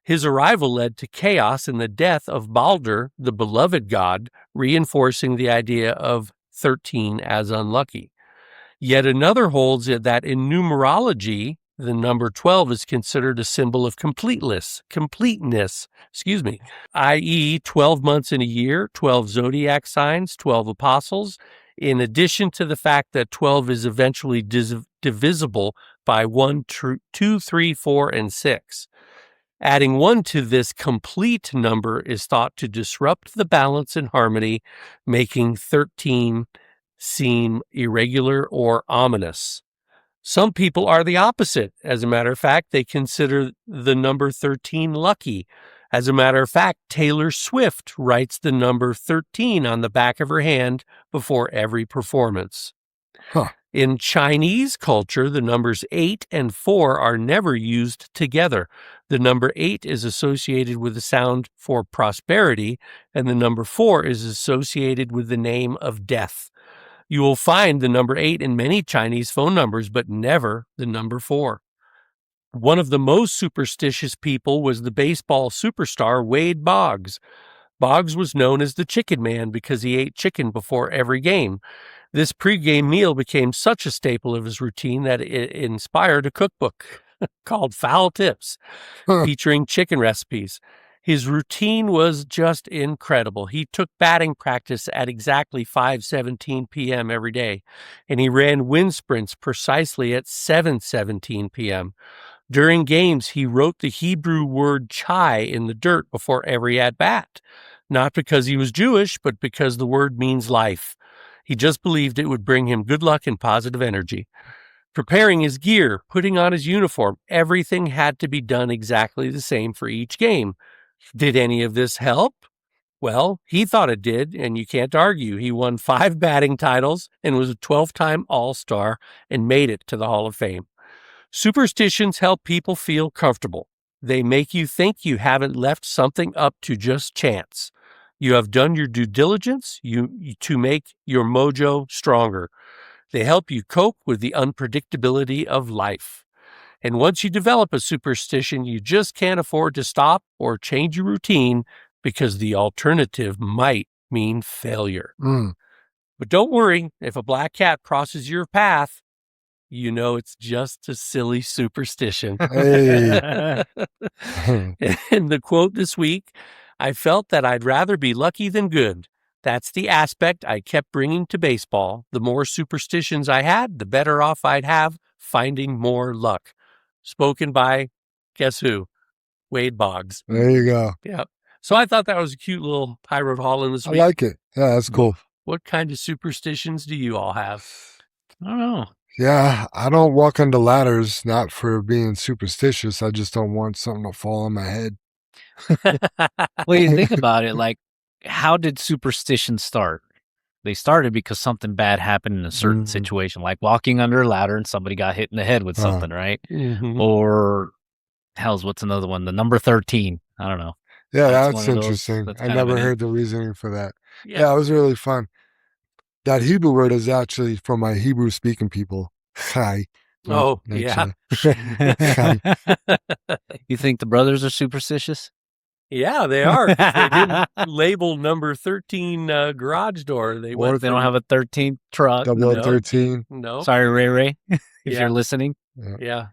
His arrival led to chaos and the death of Balder, the beloved god, reinforcing the idea of 13 as unlucky. Yet another holds that in numerology, the number 12 is considered a symbol of completeness, i.e. 12 months in a year, 12 zodiac signs, 12 apostles, in addition to the fact that 12 is eventually divisible by 1, 2, 3, 4, and 6. Adding 1 to this complete number is thought to disrupt the balance and harmony, making 13 seem irregular or ominous. Some people are the opposite. As a matter of fact, they consider the number 13 lucky. As a matter of fact, Taylor Swift writes the number 13 on the back of her hand before every performance. Huh. In Chinese culture, the numbers 8 and 4 are never used together. The number 8 is associated with the sound for prosperity, and the number 4 is associated with the name of death. You will find the number 8 in many Chinese phone numbers, but never the number 4. One of the most superstitious people was the baseball superstar Wade Boggs. Boggs was known as the Chicken Man because he ate chicken before every game. This pregame meal became such a staple of his routine that it inspired a cookbook called Foul Tips, featuring chicken recipes. His routine was just incredible. He took batting practice at exactly 5:17 p.m. every day, and he ran wind sprints precisely at 7:17 p.m. During games, he wrote the Hebrew word chai in the dirt before every at-bat, not because he was Jewish, but because the word means life. He just believed it would bring him good luck and positive energy. Preparing his gear, putting on his uniform, everything had to be done exactly the same for each game. Did any of this help? Well, he thought it did, and you can't argue. He won 5 batting titles and was a 12-time All-Star and made it to the Hall of Fame. Superstitions help people feel comfortable. They make you think you haven't left something up to just chance. You have done your due diligence to make your mojo stronger. They help you cope with the unpredictability of life. And once you develop a superstition, you just can't afford to stop or change your routine because the alternative might mean failure. But don't worry, if a black cat crosses your path, you know it's just a silly superstition. Hey. And the quote this week, I felt that I'd rather be lucky than good. That's the aspect I kept bringing to baseball. The more superstitions I had, the better off I'd have finding more luck. Spoken by, guess who? Wade Boggs. There you go. Yep. So I thought that was a cute little I wrote Holland this I week. like it. Yeah, that's cool. What kind of superstitions do you all have? I don't know. Yeah, I don't walk under ladders, not for being superstitious. I just don't want something to fall on my head. Well, you think about it, like, how did superstitions start? They started because something bad happened in a certain situation, like walking under a ladder and somebody got hit in the head with something, right? Or, what's another one? The number 13. I don't know. Yeah, That's that's one of those. interesting. That's I kind of never an- heard the reasoning for that. Yeah, it was really fun. That Hebrew word is actually from my Hebrew-speaking people. Chai. Oh, Not yeah. chai. You think the brothers are superstitious? Yeah, they are. 'Cause they didn't label number 13 garage door. They Or went if they don't from- have a 13th truck? Double No. 13. No. Sorry, Ray, if Yeah. you're listening. Yeah.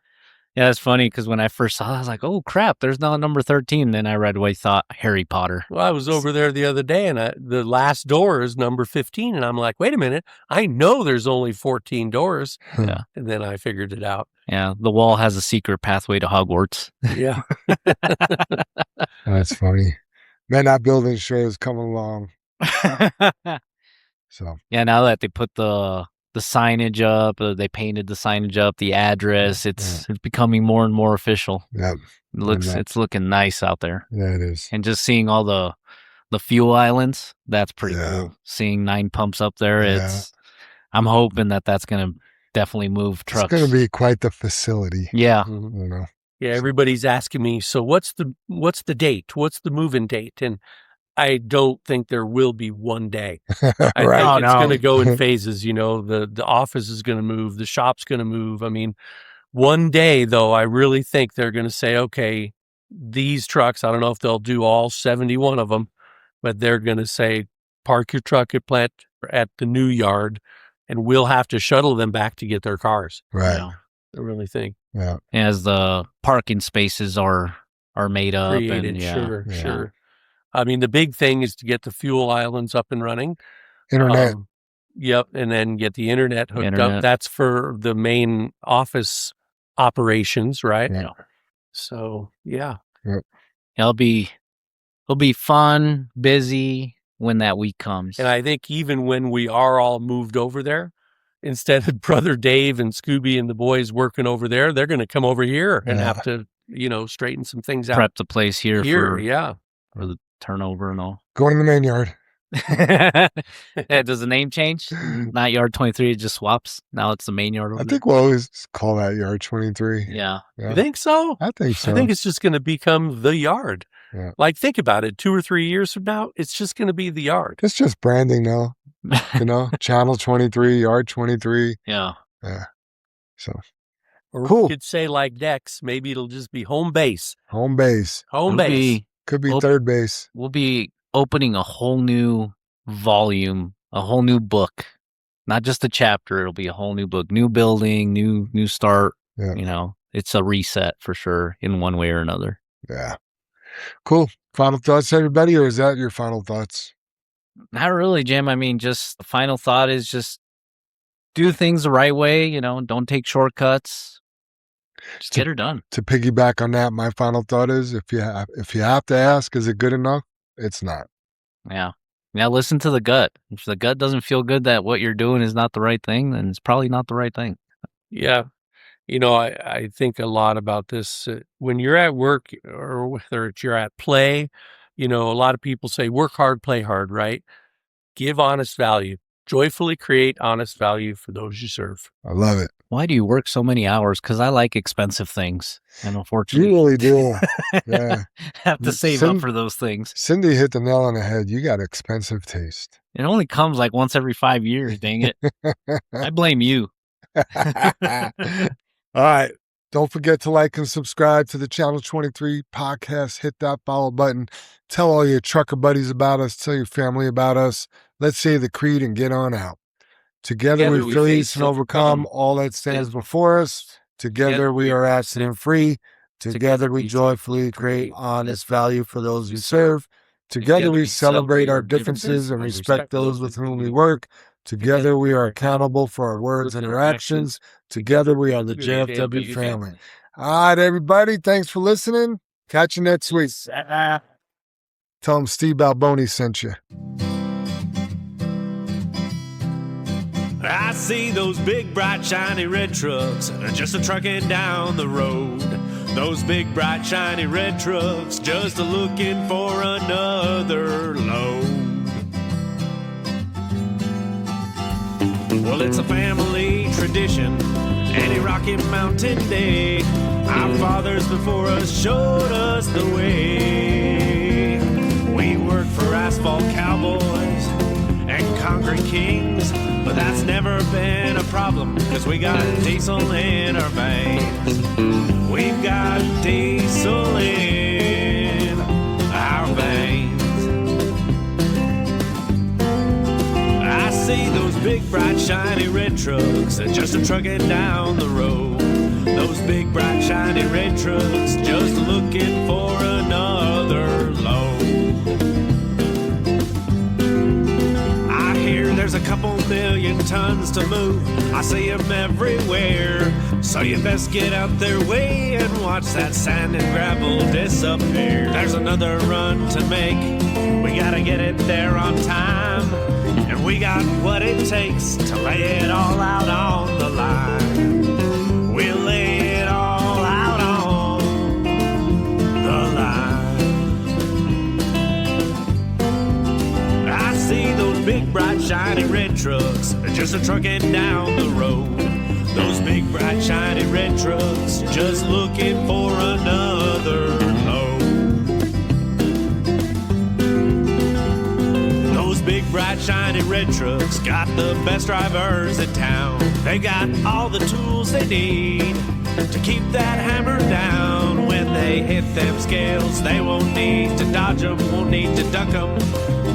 Yeah, it's funny because when I first saw it, I was like, oh, crap, there's not a number 13. Then I right away thought Harry Potter. Well, I was over there the other day, and the last door is number 15, and I'm like, wait a minute, I know there's only 14 doors. Yeah. And then I figured it out. Yeah, the wall has a secret pathway to Hogwarts. Yeah. That's funny. Man, that building sure is coming along. So Yeah, now that they put the signage up, they painted the signage up, the address, it's becoming more and more official. yeah, It's looking nice out there. yeah, it is. And just seeing all the fuel islands, that's pretty Yeah. cool. Seeing 9 pumps up there, Yeah. I'm hoping that that's going to definitely move trucks. It's going to be quite the facility. Yeah. Mhm. You know. Yeah, everybody's asking me, so what's the date? What's the move-in date? And I don't think there will be one day. I Right. think Oh, it's no. going to go in phases. You know, the office is going to move, the shop's going to move. I mean, one day though, I really think they're going to say, okay, these trucks, I don't know if they'll do all 71 of them, but they're going to say, park your truck at the new yard, and we'll have to shuttle them back to get their cars. Right. Yeah. I really think. Yeah. As the parking spaces are made up. Created, And sure. I mean, the big thing is to get the fuel islands up and running. Internet. Yep, and then get the internet hooked up. Internet. That's for the main office operations, right? Yeah. So, yeah. It'll be fun, busy when that week comes. And I think even when we are all moved over there, instead of Brother Dave and Scooby and the boys working over there, they're going to come over here and have to, straighten some things out. Prep the place here for for the turnover and all. Going to the main yard. Does the name change? Not yard 23, it just swaps. Now it's the main yard over I think we'll always call that yard 23. there. Yeah. You think so? I think so. I think it's just going to become the yard. Yeah. Like, think about it. 2 or 3 years from now, it's just going to be the yard. It's just branding now. Channel 23, yard 23. Yeah. Yeah. So Or Cool. we could say like Dex, maybe it'll just be home base. home base. Home It'll base. Could be Well, third base. We'll be opening a whole new volume, a whole new book. Not just a chapter, it'll be a whole new book. New building, new start. Yeah. It's a reset for sure in one way or another. Yeah. Cool. Final thoughts, everybody, or is that your final thoughts? Not really, Jim. I mean, just the final thought is just do things the right way, don't take shortcuts. Just get her done. To piggyback on that, my final thought is if you have to ask, is it good enough? It's not. Yeah. Now listen to the gut. If the gut doesn't feel good that what you're doing is not the right thing, then it's probably not the right thing. Yeah. I think a lot about this. When you're at work or whether you're at play, a lot of people say work hard, play hard, right? Give honest value. Joyfully create honest value for those you serve. I love it. Why do you work so many hours? Because I like expensive things. And You unfortunately, really do. Yeah. have to save up for those things. Cindy hit the nail on the head. You got expensive taste. It only comes like once every 5 years, dang it. I blame you. All right. Don't forget to like and subscribe to the Channel 23 podcast. Hit that follow button. Tell all your trucker buddies about us. Tell your family about us. Let's say the creed and get on out. Together we face and overcome all that stands before us. Together we are accident free. Together we joyfully create honest value for those we serve. Together we celebrate our differences and respect those with whom we work. Together we are accountable for our words and our actions. Together we are the JFW family. All right, everybody. Thanks for listening. Catch you next week. Tell them Steve Balboni sent you. I see those big, bright, shiny red trucks just a trucking down the road. Those big, bright, shiny red trucks just a looking for another load. Well, it's a family tradition, any Rocky Mountain day. Our fathers before us showed us the way. We work for asphalt cowboys and concrete kings, but that's never been a problem, cause we got diesel in our veins. We've got diesel in our veins. I see those big, bright, shiny red trucks just a trucking down the road. Those big, bright, shiny red trucks just looking for another load. I hear there's a couple million tons to move. I see them everywhere. So you best get out their way and watch that sand and gravel disappear. There's another run to make. We gotta get it there on time. And we got what it takes to lay it all out on the line. We'll lay it all out on the line. I see those big, bright, shiny red trucks just a trucking down the road. Those big, bright, shiny red trucks just looking for another load. Those big, bright, shiny red trucks got the best drivers in town. They got all the tools they need to keep that hammer down. When they hit them scales, they won't need to dodge them, won't need to duck them.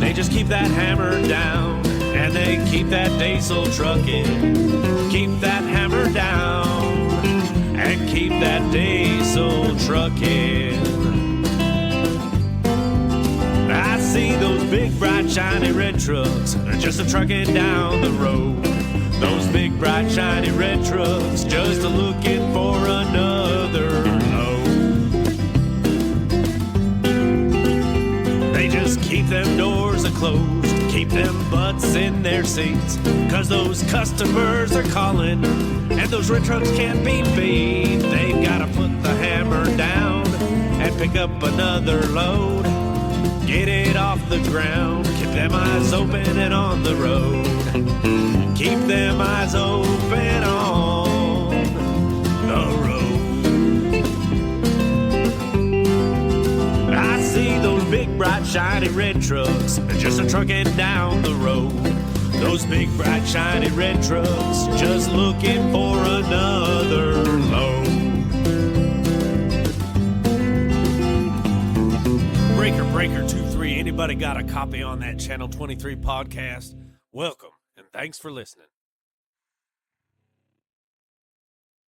They just keep that hammer down, and they keep that diesel trucking. Keep that hammer down, and keep that diesel trucking. I see those big, bright, shiny red trucks just a-trucking down the road. Those big, bright, shiny red trucks just a-looking for another load. They just keep them doors a-closed, keep them butts in their seats, 'cause those customers are calling, and those red trucks can't be beat. They've gotta put the hammer down and pick up another load. Get it off the ground, keep them eyes open and on the road. Keep them eyes open on the road. I see those big, bright, shiny red trucks just a-trucking down the road. Those big, bright, shiny red trucks just looking for another load. Breaker 23, anybody got a copy on that Channel 23 podcast? Welcome, and thanks for listening.